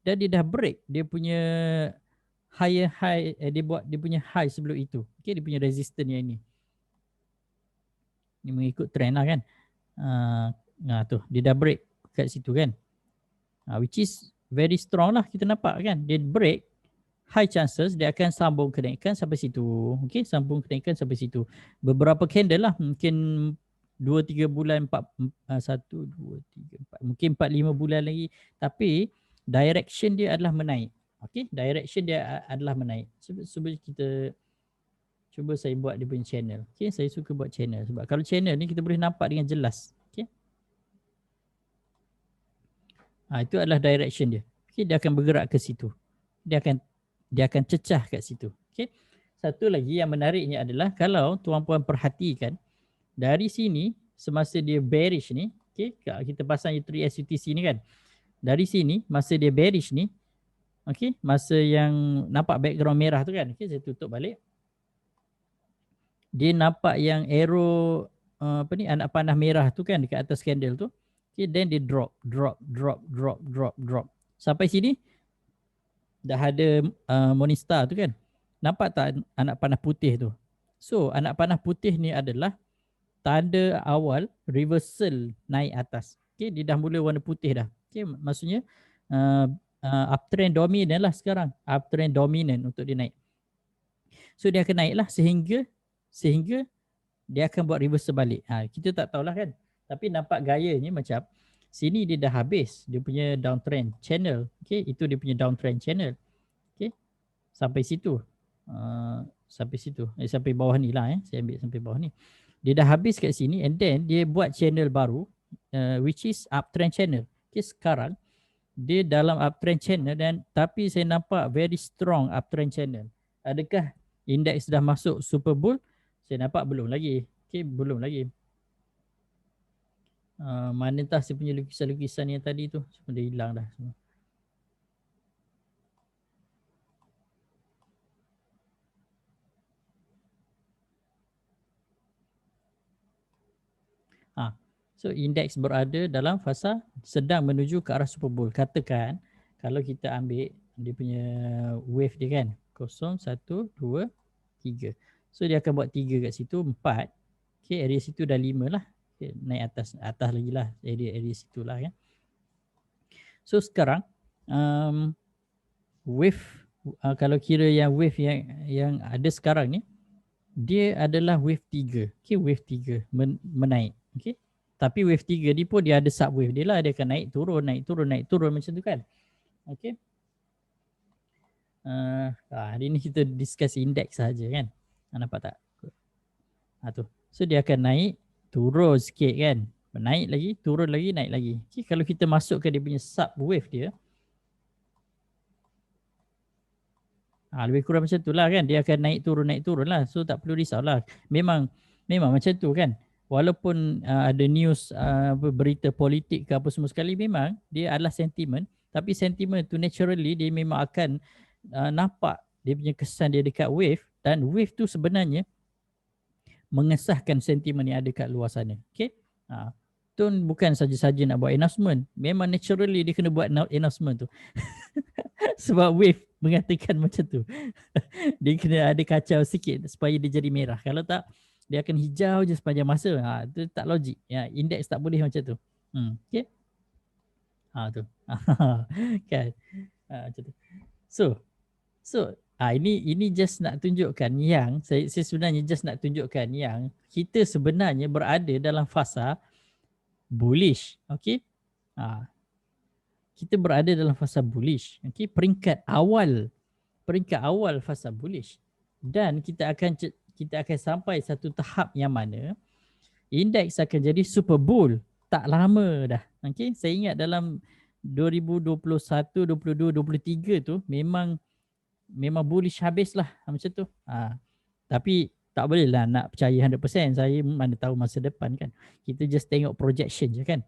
Dan dia dah break dia punya higher high, dia buat dia punya high sebelum itu. Okay, dia punya resistance yang ini. Ni mengikut trend lah kan? Tu dia dah break kat situ kan, which is very strong lah, kita nampak kan, dia break, high chances dia akan sambung kenaikan sampai situ. Okay, sambung kenaikan sampai situ beberapa candle lah, mungkin 2-3 bulan, 1, 2, 3, 4, mungkin 4-5 bulan lagi, tapi direction dia adalah menaik. Okay, direction dia adalah menaik. Cuba kita cuba saya buat dia punya channel. Okay, saya suka buat channel sebab kalau channel ni kita boleh nampak dengan jelas. Okay, itu adalah direction dia. Okay, dia akan bergerak ke situ. Dia akan cecah kat situ. Okay, satu lagi yang menariknya adalah kalau tuan-puan perhatikan dari sini semasa dia bearish ni, okay, kita pasang 3SUTC ni kan, dari sini masa dia bearish ni, okay, masa yang nampak background merah tu kan, okay, saya tutup balik. Dia nampak yang arrow anak panah merah tu kan dekat atas candle tu. Okay, then dia drop. Sampai sini dah ada Morningstar tu kan. Nampak tak anak panah putih tu? So anak panah putih ni adalah tanda awal reversal naik atas. Okay, dia dah mula warna putih dah. Okay, maksudnya uptrend dominant lah sekarang. Uptrend dominant untuk dia naik. So dia akan naik lah sehingga dia akan buat reversal balik. Kita tak tahulah kan. Tapi nampak gayanya macam sini dia dah habis dia punya downtrend channel. Okay, itu dia punya downtrend channel. Okay, sampai situ. Sampai bawah ni lah. Saya ambil sampai bawah ni. Dia dah habis kat sini and then dia buat channel baru which is uptrend channel. Okay, sekarang dia dalam uptrend channel dan tapi saya nampak very strong uptrend channel. Adakah indeks dah masuk super bull? Saya nampak belum lagi. Okay, belum lagi. Mana entah saya punya lukisan-lukisan yang tadi tu semua dah hilang dah semua. So indeks berada dalam fasa sedang menuju ke arah super bull. Katakan kalau kita ambil dia punya wave dia kan 0, 1, 2, 3. So dia akan buat 3 kat situ, 4. Okay, area situ dah 5 lah. Okay, naik atas lagi lah area situ lah kan. So sekarang wave kalau kira yang wave yang ada sekarang ni dia adalah wave 3. Okay, wave 3 menaik. Okay. Tapi wave 3 ni pun dia ada sub wave dia lah. Dia akan naik turun, naik turun, naik turun macam tu kan. Okay. Hari ni kita discuss indeks sahaja kan. Nampak tak? Tu. So dia akan naik, turun sikit kan. Naik lagi, turun lagi, naik lagi. Okay, kalau kita masuk ke dia punya sub wave dia. Lebih kurang macam tu lah kan. Dia akan naik turun lah. So tak perlu risau lah. Memang macam tu kan. Walaupun ada news berita politik ke apa semua sekali, memang dia adalah sentimen. Tapi sentimen tu naturally dia memang akan nampak dia punya kesan dia dekat wave. Dan wave tu sebenarnya mengesahkan sentimen yang ada kat luar sana. Okay. Tu bukan saja-saja nak buat announcement. Memang naturally dia kena buat announcement tu. Sebab wave mengatakan macam tu. Dia kena ada kacau sikit supaya dia jadi merah. Kalau tak, dia akan hijau je sepanjang masa. Itu tak logik. Indeks tak boleh macam tu. Okay. Tu. Kan. Macam tu. So ini just nak tunjukkan yang saya sebenarnya just nak tunjukkan yang kita sebenarnya berada dalam fasa bullish. Okay. Kita berada dalam fasa bullish. Okay. Peringkat awal fasa bullish. Dan kita akan sampai satu tahap yang mana indeks akan jadi super bull tak lama dah. Okay. Saya ingat dalam 2021, 22, 23 tu memang bullish habis lah macam tu. Tapi tak boleh lah nak percaya 100%. Saya mana tahu masa depan kan. Kita just tengok projection je kan.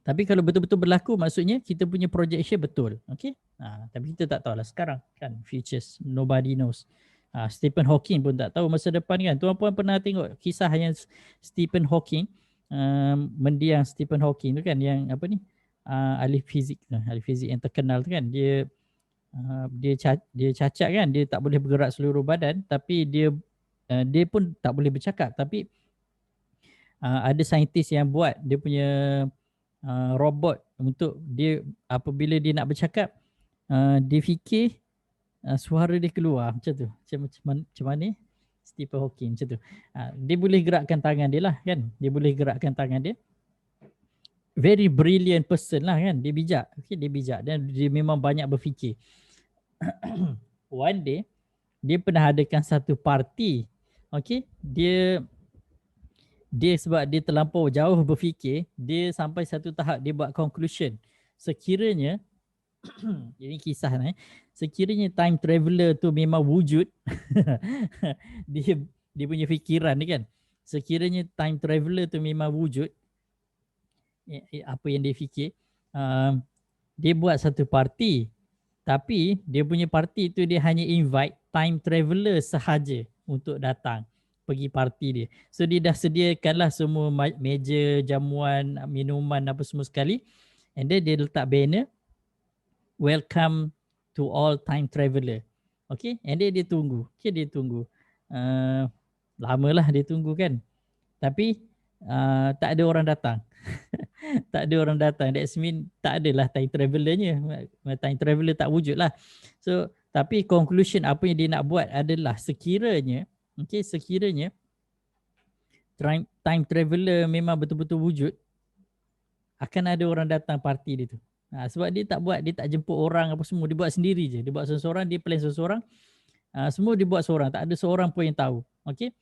Tapi kalau betul-betul berlaku maksudnya kita punya projection betul. Okay. Tapi kita tak tahulah sekarang kan. Futures, nobody knows. Stephen Hawking pun tak tahu masa depan kan. Tuan-puan pernah tengok kisah yang Stephen Hawking, mendiang Stephen Hawking tu kan yang apa ni, ahli fizik yang terkenal tu kan. Dia cacat kan. Dia tak boleh bergerak seluruh badan. Tapi dia pun tak boleh bercakap. Tapi ada saintis yang buat dia punya robot untuk dia apabila dia nak bercakap, dia fikir suara dia keluar macam tu. Macam mana Stephen Hawking macam tu. Dia boleh gerakkan tangan dia lah kan. Dia boleh gerakkan tangan dia. Very brilliant person lah kan. Dia bijak. Okay, dia bijak dan dia memang banyak berfikir. One day dia pernah adakan satu parti. Okay, dia sebab dia terlampau jauh berfikir, dia sampai satu tahap dia buat conclusion. Sekiranya ini kisah ni, sekiranya time traveller tu memang wujud, dia punya fikiran ni kan. Sekiranya time traveller tu memang wujud, apa yang dia fikir, dia buat satu parti. Tapi dia punya parti tu dia hanya invite time traveller sahaja untuk datang pergi parti dia. So dia dah sediakanlah semua meja, jamuan, minuman apa semua sekali. And then dia letak banner, welcome to all time traveller. Okay, and then dia tunggu. Okay, dia tunggu. Lamalah dia tunggu kan. Tapi tak ada orang datang. Tak ada orang datang. That's mean tak adalah time travelernya. Time traveler tak wujud lah. So, tapi conclusion apa yang dia nak buat adalah sekiranya, okay, sekiranya time traveler memang betul-betul wujud, akan ada orang datang parti dia tu. Sebab dia tak jemput orang apa semua, dia buat sendiri je. Dia buat seorang-seorang, dia plan seorang-seorang. Semua dia buat seorang, tak ada seorang pun yang tahu. Okay.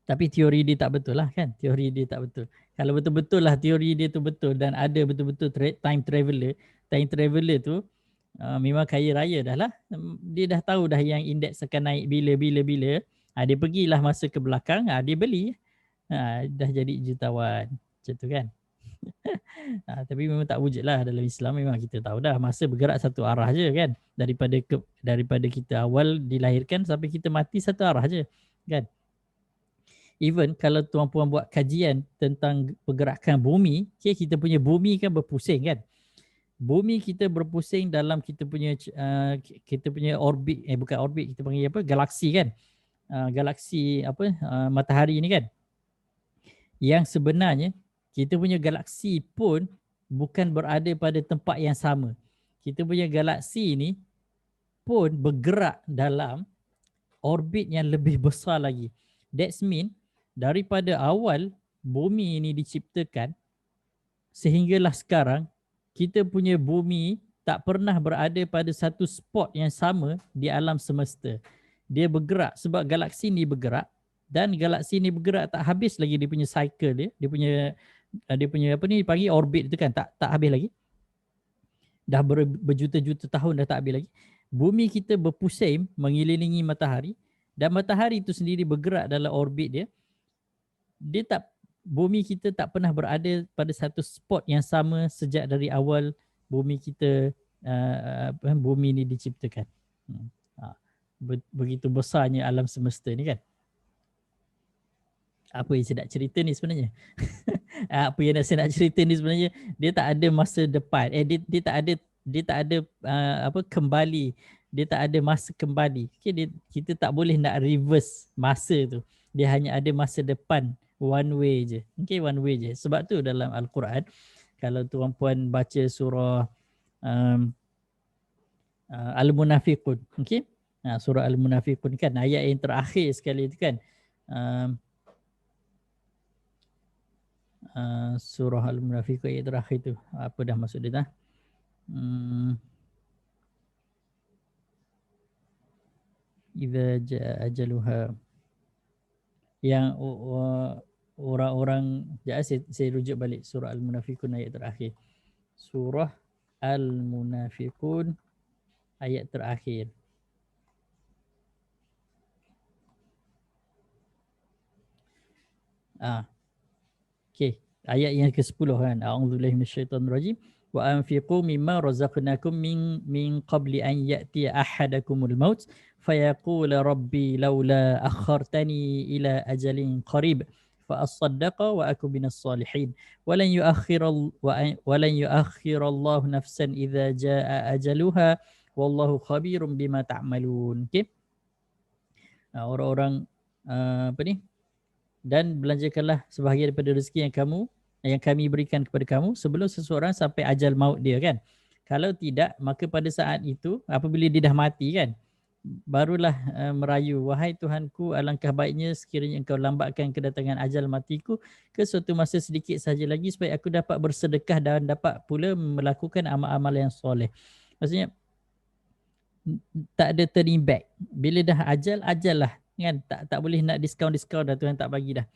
Tapi teori dia tak betul lah kan. Teori dia tak betul. Kalau betul-betul lah teori dia tu betul dan ada betul-betul time traveler tu memang kaya raya dah lah. Dia dah tahu dah yang indeks akan naik bila. Dia pergilah masa ke belakang, dia beli. Dah jadi jutawan. Macam tu kan. Tapi memang tak wujud lah dalam Islam. Memang kita tahu dah masa bergerak satu arah je kan. Daripada kita awal dilahirkan sampai kita mati satu arah je kan. Even kalau tuan-puan buat kajian tentang pergerakan bumi, okay, kita punya bumi kan berpusing kan. Bumi kita berpusing dalam kita punya orbit, bukan orbit, kita panggil apa, galaksi kan. Galaksi apa, matahari ni kan. Yang sebenarnya kita punya galaksi pun bukan berada pada tempat yang sama. Kita punya galaksi ni pun bergerak dalam orbit yang lebih besar lagi. That's mean daripada awal bumi ini diciptakan sehinggalah sekarang, kita punya bumi tak pernah berada pada satu spot yang sama di alam semesta. Dia bergerak sebab galaksi ni bergerak dan galaksi ni bergerak tak habis lagi dia punya cycle dia. Dia punya apa ni panggil orbit tu kan, tak habis lagi. Dah berjuta-juta tahun dah tak habis lagi. Bumi kita berpusing mengelilingi matahari dan matahari itu sendiri bergerak dalam orbit dia. Bumi kita tak pernah berada pada satu spot yang sama sejak dari awal bumi kita bumi ni diciptakan. Begitu besarnya alam semesta ni kan. Apa yang saya nak cerita ni sebenarnya? Apa yang saya nak cerita ni sebenarnya, dia tak ada masa depan. Dia tak ada kembali. Dia tak ada masa kembali. Okay, kita tak boleh nak reverse masa tu. Dia hanya ada masa depan. One way je. Okay, one way je. Sebab tu dalam Al-Quran, kalau tuan-puan baca surah Al-Munafiqun. Okay? Surah Al-Munafiqun kan, ayat yang terakhir sekali tu kan. Surah Al-Munafiqun ayat terakhir tu. Apa dah maksud dia dah? Idza jaa ajaluha. Yang orang-orang, saya rujuk balik surah Al-Munafiqun ayat terakhir. Surah Al-Munafiqun ayat terakhir. Okay, ayat yang ke-10 kan. A'udzubillahi minasyaitonirrajim. Wa anfiqu mimma razaqnakum min qabli an ya'tiya ahadakumul maut fayaqula rabbi laula akhartani ila ajalin qarib fa asaddaqa wa aku minas salihin walan yuakhirallahu nafsan idza jaa ajaluha wallahu khabirum bima ta'malun. Okay, orang-orang apa ni, dan belanjakanlah sebahagian daripada rezeki yang kami berikan kepada kamu sebelum seseorang sampai ajal maut dia kan. Kalau tidak, maka pada saat itu apabila dia dah mati kan, barulah merayu, wahai Tuhanku, alangkah baiknya sekiranya engkau lambatkan kedatangan ajal matiku ke suatu masa sedikit sahaja lagi supaya aku dapat bersedekah dan dapat pula melakukan amal-amal yang soleh. Maksudnya tak ada turning back. Bila dah ajal lah kan, tak boleh nak diskaun dah, Tuhan tak bagi dah.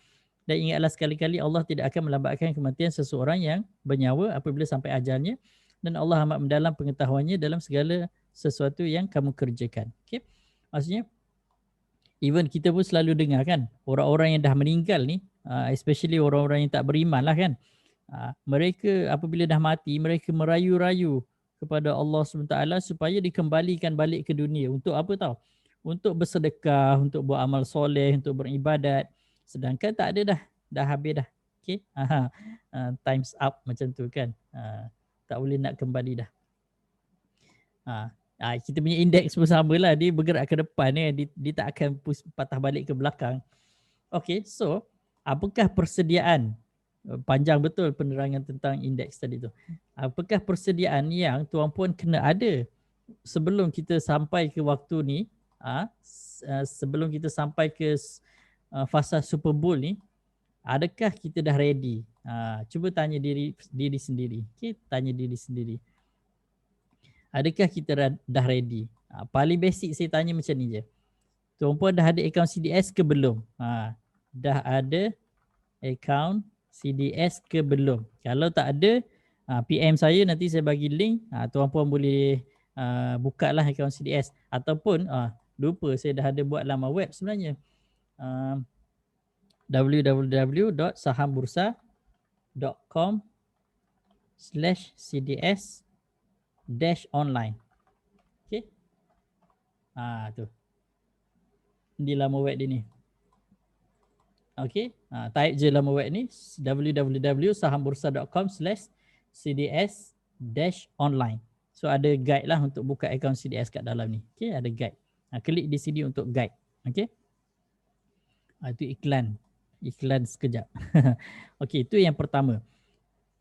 Dan ingatlah sekali-kali Allah tidak akan melambatkan kematian seseorang yang bernyawa apabila sampai ajalnya, dan Allah amat mendalam pengetahuannya dalam segala sesuatu yang kamu kerjakan. Okay? Maksudnya even kita pun selalu dengar kan, orang-orang yang dah meninggal ni, especially orang-orang yang tak beriman lah kan, mereka apabila dah mati, mereka merayu-rayu kepada Allah SWT supaya dikembalikan balik ke dunia. Untuk apa tahu? Untuk bersedekah, untuk buat amal soleh, untuk beribadat. Sedangkan tak ada dah habis dah. Okay? Time's up macam tu kan. Tak boleh nak kembali dah. Kita punya indeks pun sama lah. Dia bergerak ke depan. Dia tak akan patah balik ke belakang. Okay, so apakah persediaan panjang betul penerangan tentang indeks tadi tu. Apakah persediaan yang tuan-puan kena ada sebelum kita sampai ke waktu ni, sebelum kita sampai ke fasa Super Bowl ni, adakah kita dah ready? Cuba tanya diri sendiri. Okay, tanya diri sendiri. Adakah kita dah ready? Paling basic saya tanya macam ni je. Tuan-puan dah ada akaun CDS ke belum? Dah ada akaun CDS ke belum? Kalau tak ada, PM saya, nanti saya bagi link. Tuan-puan boleh buka lah akaun CDS. Ataupun, lupa saya dah ada buat laman web sebenarnya. www.sahambursa.com/cds-online. Okay. Tu. Di laman web dia ni. Okay. Type je laman web ni. www.sahambursa.com/cds-online. So ada guide lah untuk buka akaun CDS kat dalam ni. Okay. Ada guide. Klik di sini untuk guide. Okay. Itu iklan. Iklan sekejap. Okey, itu yang pertama.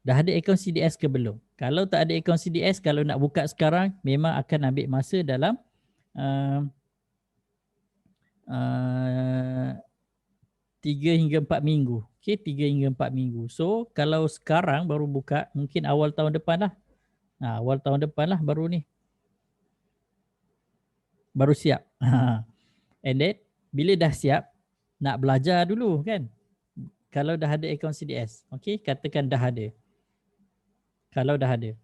Dah ada akaun CDS ke belum? Kalau tak ada akaun CDS, kalau nak buka sekarang, memang akan ambil masa dalam 3 hingga 4 minggu. Okey, 3 hingga 4 minggu. So, kalau sekarang baru buka, mungkin awal tahun depan lah. Awal tahun depan lah baru ni. Baru siap. And then, bila dah siap, nak belajar dulu kan? Kalau dah ada akaun CDS. Okey, katakan dah ada. Kalau dah ada.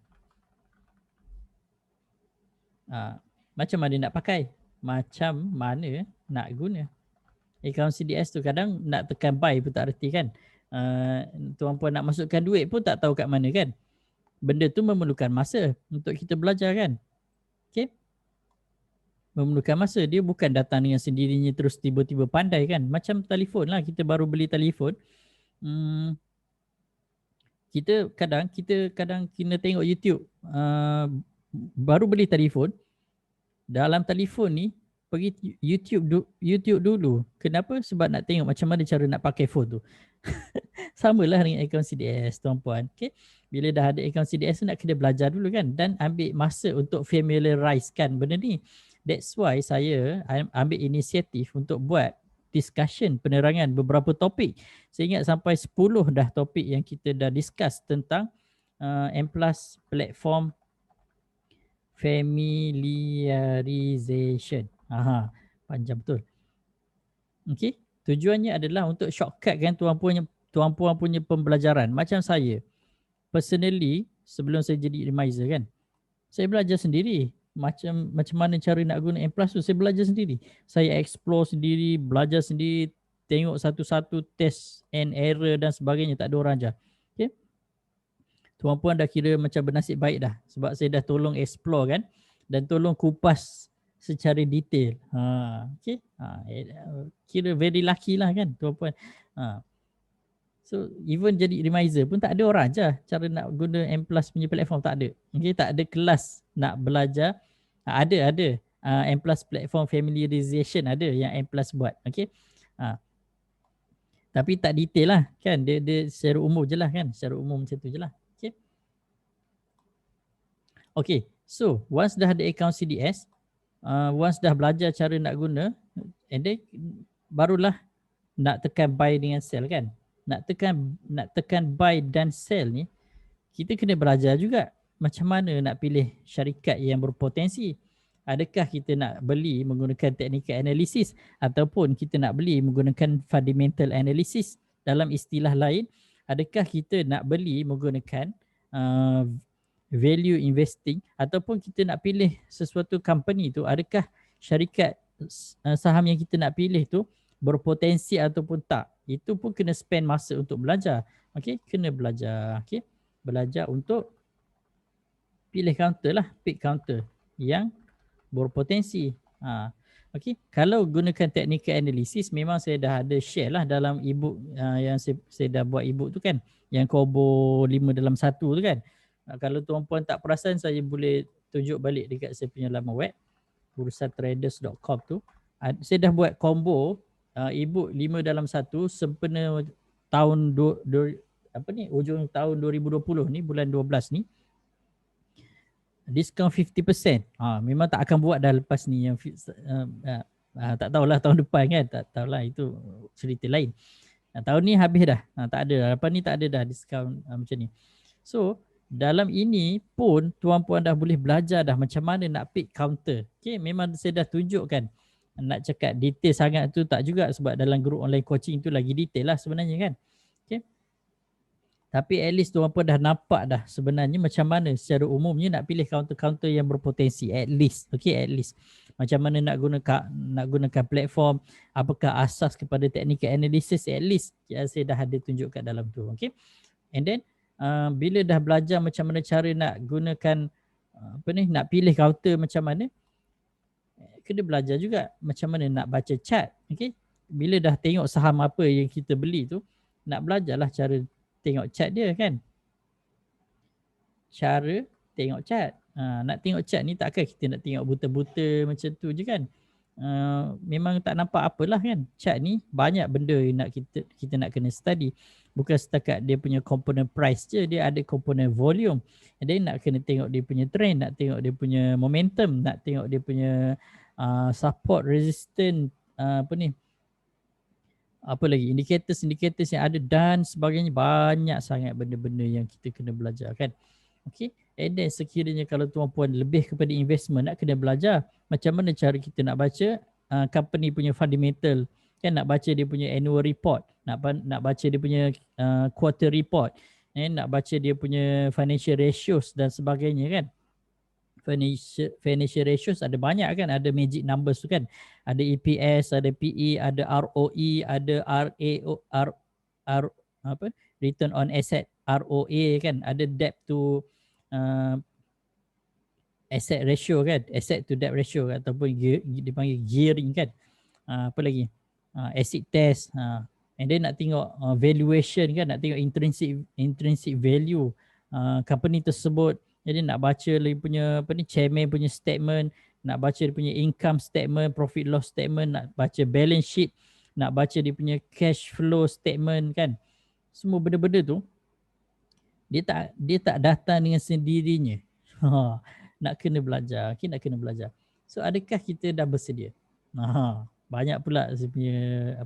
Macam mana nak pakai? Macam mana nak guna? Akaun CDS tu kadang nak tekan buy pun tak reti kan? Tuan-puan nak masukkan duit pun tak tahu kat mana kan? Benda tu memerlukan masa untuk kita belajar kan? Okay? Memerlukan masa. Dia bukan datang dengan sendirinya terus tiba-tiba pandai kan? Macam telefon lah. Kita baru beli telefon. Kita kadang kena tengok YouTube. Baru beli telefon. Dalam telefon ni pergi YouTube dulu. Kenapa? Sebab nak tengok macam mana cara nak pakai phone tu. Samalah dengan akaun CDS tuan-puan. Okay? Bila dah ada akaun CDS nak kena belajar dulu kan, dan ambil masa untuk familiarize kan benda ni. That's why saya ambil inisiatif untuk buat discussion penerangan beberapa topik. Saya ingat sampai 10 dah topik yang kita dah discuss tentang M+ platform familiarization. Panjang betul. Okey, tujuannya adalah untuk shortcut kan tuan-puan punya pembelajaran. Macam saya, personally, sebelum saya jadi remiser kan, saya belajar sendiri. Macam mana cara nak guna M+ tu, saya belajar sendiri. Saya explore sendiri, belajar sendiri, tengok satu-satu test and error dan sebagainya, tak ada orang ajar. Okey. Tuan-puan dah kira macam bernasib baik dah sebab saya dah tolong explore kan dan tolong kupas secara detail. Okey. Kira very lucky lah kan tuan-puan. So even jadi remiser pun tak ada orang ajar cara nak guna M+ punya platform, tak ada. Okey, tak ada kelas nak belajar. Ada M+ platform familiarization ada yang M+ buat. Okey. Tapi tak detail lah kan, dia secara umum je lah kan, secara umum macam tu je lah. Okey. Okay, so once dah ada akaun CDS, once dah belajar cara nak guna, and then barulah nak tekan buy dengan sell kan. Nak tekan buy dan sell ni, kita kena belajar juga macam mana nak pilih syarikat yang berpotensi. Adakah kita nak beli menggunakan technical analysis ataupun kita nak beli menggunakan fundamental analysis? Dalam istilah lain, adakah kita nak beli menggunakan value investing ataupun kita nak pilih sesuatu company tu, adakah syarikat saham yang kita nak pilih tu berpotensi ataupun tak? Itu pun kena spend masa untuk belajar. Okey, kena belajar. Okey, belajar untuk pilih counter lah, pick counter yang berpotensi. Okey, kalau gunakan technical analysis, memang saya dah ada share lah dalam ebook yang saya dah buat ebook tu kan, yang combo 5 dalam 1 tu kan. Kalau tuan-puan tak perasan, saya boleh tunjuk balik dekat saya punya laman web bursatraders.com tu. Saya dah buat combo ebook 5 dalam 1 sempena tahun hujung tahun 2020 ni, bulan 12 ni, diskaun 50%. Memang tak akan buat dah lepas ni yang tak tahulah tahun depan kan, tak tahulah, itu cerita lain. Tahun ni habis dah. Tak ada. Lepas ni tak ada dah diskaun macam ni. So, dalam ini pun tuan-puan dah boleh belajar dah macam mana nak pick counter. Okay, memang saya dah tunjukkan. Nak cakap detail sangat tu tak juga, sebab dalam grup online coaching tu lagi detail lah sebenarnya kan. Okay. Tapi at least tuan-puan dah nampak dah sebenarnya macam mana secara umumnya nak pilih counter-counter yang berpotensi. At least. Okay, at least. Macam mana nak gunakan platform, apakah asas kepada technical analysis, at least saya dah ada tunjukkan dalam tu. Okay. And then bila dah belajar macam mana cara nak gunakan nak pilih counter macam mana, kena belajar juga macam mana nak baca chart. Okay. Bila dah tengok saham apa yang kita beli tu, nak belajarlah cara tengok chart dia kan. Cara tengok chart. Nak tengok chart ni takkan kita nak tengok buta-buta macam tu je kan. Memang tak nampak apalah kan. Chart ni banyak benda yang nak kita nak kena study. Bukan setakat dia punya komponen price je, dia ada komponen volume. Dia nak kena tengok dia punya trend, nak tengok dia punya momentum, nak tengok dia punya support, resistance, apa lagi, indicators yang ada dan sebagainya. Banyak sangat benda-benda yang kita kena belajar kan. Okay. And then sekiranya kalau tuan-puan lebih kepada investment, nak kena belajar macam mana cara kita nak baca company punya fundamental kan, nak baca dia punya annual report, nak baca dia punya quarter report, nak baca dia punya financial ratios dan sebagainya kan. Financial ratios ada banyak kan, ada magic numbers tu kan, ada EPS, ada PE, ada ROE, ada return on asset, ROA kan, ada debt to asset ratio kan, asset to debt ratio ataupun dipanggil gearing kan. Apa lagi, acid test, and then nak tengok valuation kan, nak tengok intrinsic value company tersebut. Jadi nak baca lagi punya chairman punya statement, nak baca dia punya income statement, profit loss statement, nak baca balance sheet, nak baca dia punya cash flow statement kan. Semua benda-benda tu dia tak datang dengan sendirinya. Nak kena belajar, nak kena belajar. So adakah kita dah bersedia? Banyak pula saya punya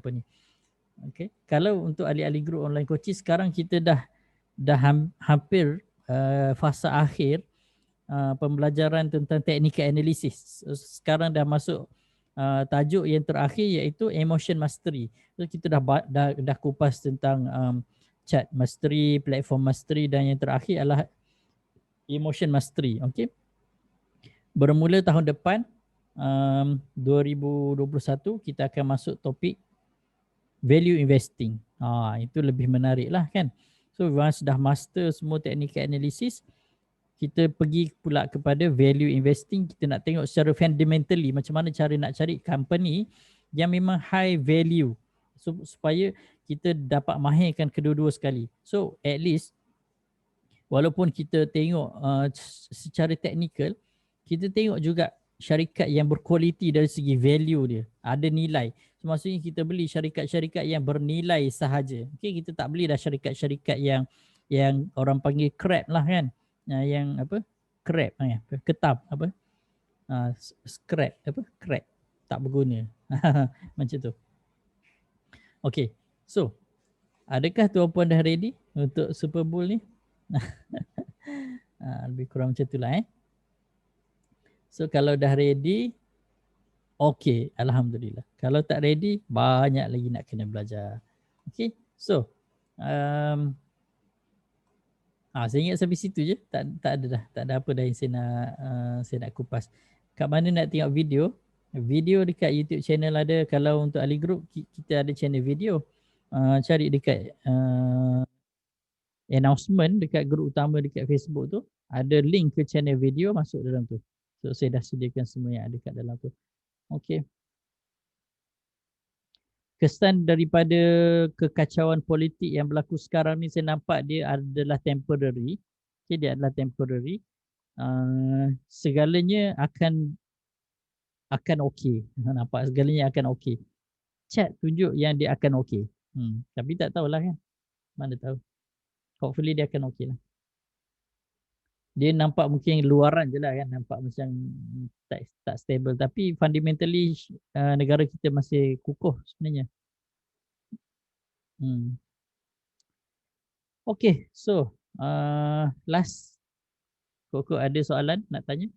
Okay. Kalau untuk ahli-ahli grup online coaching sekarang, kita dah hampir fasa akhir pembelajaran tentang technical analysis. Sekarang dah masuk tajuk yang terakhir, iaitu emotion mastery. So kita dah kupas tentang chart mastery, platform mastery, dan yang terakhir adalah emotion mastery. Okay. Bermula tahun depan 2021 kita akan masuk topik value investing. Itu lebih menarik lah kan. So once dah master semua technical analysis, kita pergi pula kepada value investing. Kita nak tengok secara fundamentally macam mana cara nak cari company yang memang high value, supaya kita dapat mahirkan kedua-dua sekali. So at least walaupun kita tengok secara teknikal, kita tengok juga syarikat yang berkualiti dari segi value dia, ada nilai. So, maksudnya kita beli syarikat-syarikat yang bernilai sahaja. Okay, kita tak beli dah syarikat-syarikat yang orang panggil crap lah kan. Yang crap, ketam, scrap, crap, tak berguna. Macam tu. Okay, so adakah tuan-puan dah ready untuk Super Bowl ni? Lebih kurang macam tu lah. So kalau dah ready, okay, Alhamdulillah. Kalau tak ready, banyak lagi nak kena belajar. Okay, so saya ingat sampai situ je. Tak ada dah, tak ada apa dah yang saya nak kupas. Kat mana nak tengok video? Video dekat YouTube channel ada. Kalau untuk ahli group, kita ada channel video. Cari dekat announcement dekat grup utama dekat Facebook tu, ada link ke channel video, masuk dalam tu. So saya dah sediakan semua yang ada kat dalam tu. Okay. Kesan daripada kekacauan politik yang berlaku sekarang ni, saya nampak dia adalah temporary. Okay, dia adalah temporary. Segalanya akan okey. Nampak segalanya akan okey. Chat tunjuk yang dia akan okey. Tapi tak tahulah kan. Mana tahu. hopefully dia akan okey lah. Dia nampak mungkin luaran je lah kan, nampak macam tak stable, tapi fundamentally negara kita masih kukuh sebenarnya. Okay, so last, Koko ada soalan nak tanya?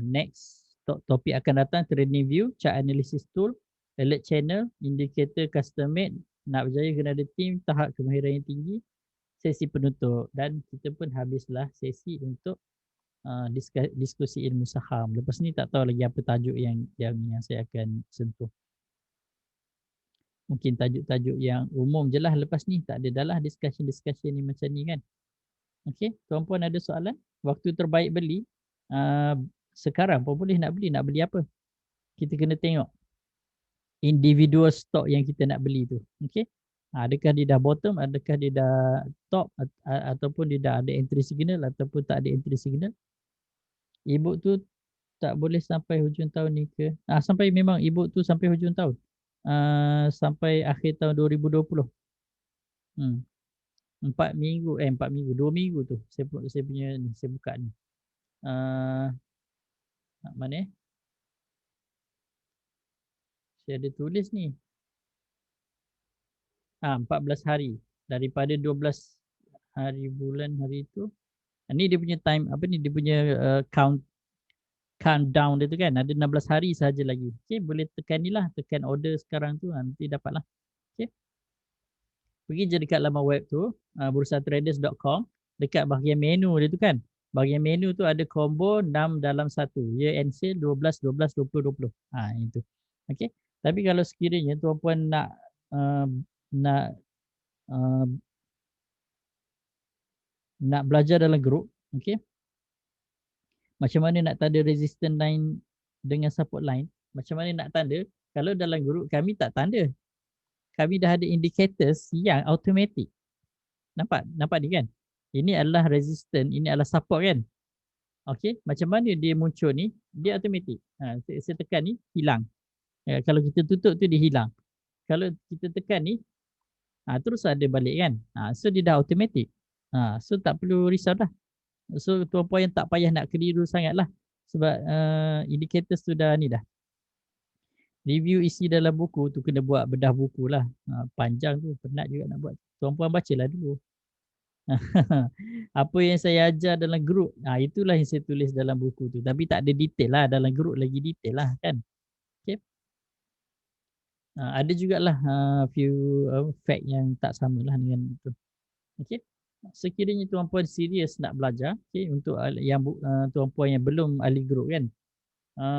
Next topik akan datang, training view, chart analysis tool, alert channel, indicator custom made, nak berjaya kena ada team, tahap kemahiran yang tinggi, sesi penutup, dan kita pun habislah sesi untuk diskusi ilmu saham. Lepas ni tak tahu lagi apa tajuk yang saya akan sentuh. Mungkin tajuk-tajuk yang umum je lah lepas ni, tak ada dah lah discussion ni macam ni kan. Okay, tuan-puan ada soalan? Waktu terbaik beli, sekarang pun boleh nak beli apa? Kita kena tengok individual stock yang kita nak beli tu. Okay, adakah dia dah bottom, adakah dia dah top, ataupun dia dah ada entry signal ataupun tak ada entry signal. Ibu tu tak boleh sampai hujung tahun ni ke? Sampai memang ibu tu sampai hujung tahun. Sampai akhir tahun 2020. 4 minggu, 2 minggu tu saya punya ni, saya buka ni. Mana saya ada tulis ni. 14 hari daripada 12 hari bulan hari itu. Ni dia punya time apa ni, dia punya countdown dia tu kan, ada 16 hari saja lagi. Okey, boleh tekan ni lah, tekan order sekarang tu, nanti dapatlah. Okey, pergi je dekat laman web tu, bursatraders.com, dekat bahagian menu dia tu kan, bahagian menu tu ada combo 6 dalam 1, year end sale 12 12 20 20. Itu. Okey, tapi kalau sekiranya tuan-puan nak nak belajar dalam grup, okey, macam mana nak tanda resistance line dengan support line, macam mana nak tanda. Kalau dalam grup kami tak tanda, kami dah ada indicators yang automatic. Nampak ni kan, ini adalah resistance, ini adalah support kan. Okey, macam mana dia muncul ni, dia automatic. Saya tekan ni, hilang. Kalau kita tutup tu dia hilang. Kalau kita tekan ni, terus ada balik kan. So dia dah automatic. So tak perlu risau dah. So tuan-puan yang tak payah nak keliru sangat lah. Sebab indicators tu dah ni dah. Review isi dalam buku tu kena buat bedah buku lah. Panjang tu, penat juga nak buat. Tuan-puan bacalah dulu. Apa yang saya ajar dalam grup, itulah yang saya tulis dalam buku tu. Tapi tak ada detail lah, dalam grup lagi detail lah kan. Okay. Ada jugalah few fact yang tak sama lah dengan itu. Okay. Sekiranya tuan-puan serius nak belajar, okay, untuk yang tuan-puan yang belum ahli grup kan,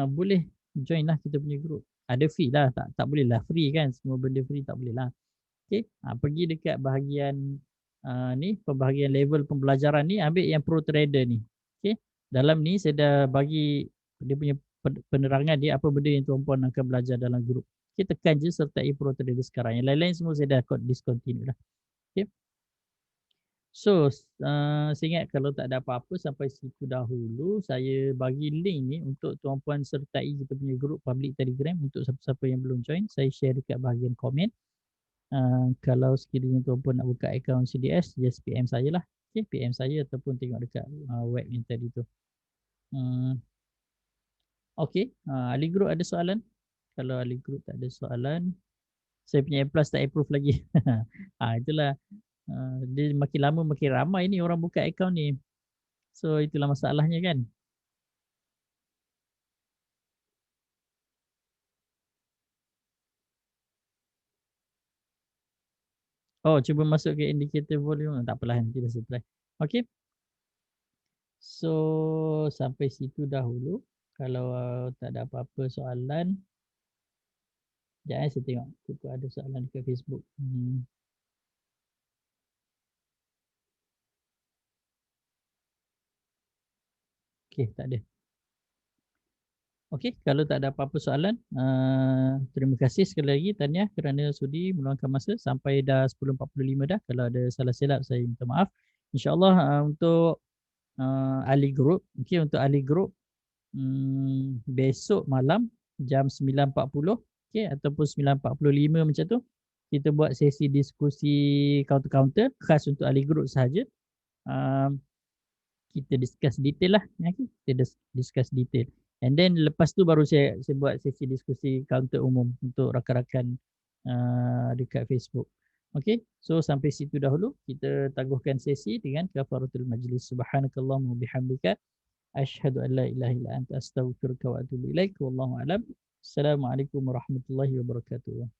boleh join lah kita punya grup. Ada fee lah, tak boleh lah free kan, semua benda free tak boleh lah. Okay. Pergi dekat bahagian ni, pembahagian level pembelajaran ni, ambil yang pro trader ni. Okay. Dalam ni saya dah bagi dia punya penerangan dia apa benda yang tuan-puan akan belajar dalam grup. Okay, tekan je sertai pro trader sekarang. Yang lain-lain semua saya dah discontinue lah. Okay. So, saya ingat kalau tak ada apa-apa sampai situ dahulu, saya bagi link ni untuk tuan-puan sertai kita punya grup public Telegram untuk siapa-siapa yang belum join. Saya share dekat bahagian komen. Kalau sekiranya tuan-puan nak buka akaun CDS, just PM saya lah. Okay, PM saya ataupun tengok dekat web yang tadi tu. Okay, ahli grup ada soalan? Kalau ahli grup tak ada soalan, saya punya A+ tak approve lagi. Itulah. Dia makin lama makin ramai ni orang buka akaun ni. So itulah masalahnya kan. Oh, cuba masuk ke indicator volume. Tak apalah, nanti dah saya try. Okay. So sampai situ dahulu. Kalau tak ada apa-apa soalan, sekejap saya tengok. Cuba ada soalan dekat Facebook. Okay, tak ada. Okay, kalau tak ada apa-apa soalan, terima kasih sekali lagi Tania kerana sudi meluangkan masa. Sampai dah 10.45 dah. Kalau ada salah silap saya minta maaf. InsyaAllah untuk ahli grup, okay, untuk ahli grup besok malam jam 9.40, okay, ataupun 9.45 macam tu, kita buat sesi diskusi counter-counter khas untuk ahli group sahaja. Kita discuss detail lah, okay? Kita discuss detail. And then lepas tu baru saya buat sesi diskusi counter umum untuk rakan-rakan dekat Facebook. Okay, so sampai situ dahulu kita tangguhkan sesi dengan kafaratul majlis. Subhanakallahumma bihamdika asyhadu an la ilaha illa anta astaghfiruka wa atubu ilaik. Wallahu a'lam. Assalamualaikum warahmatullahi wabarakatuh.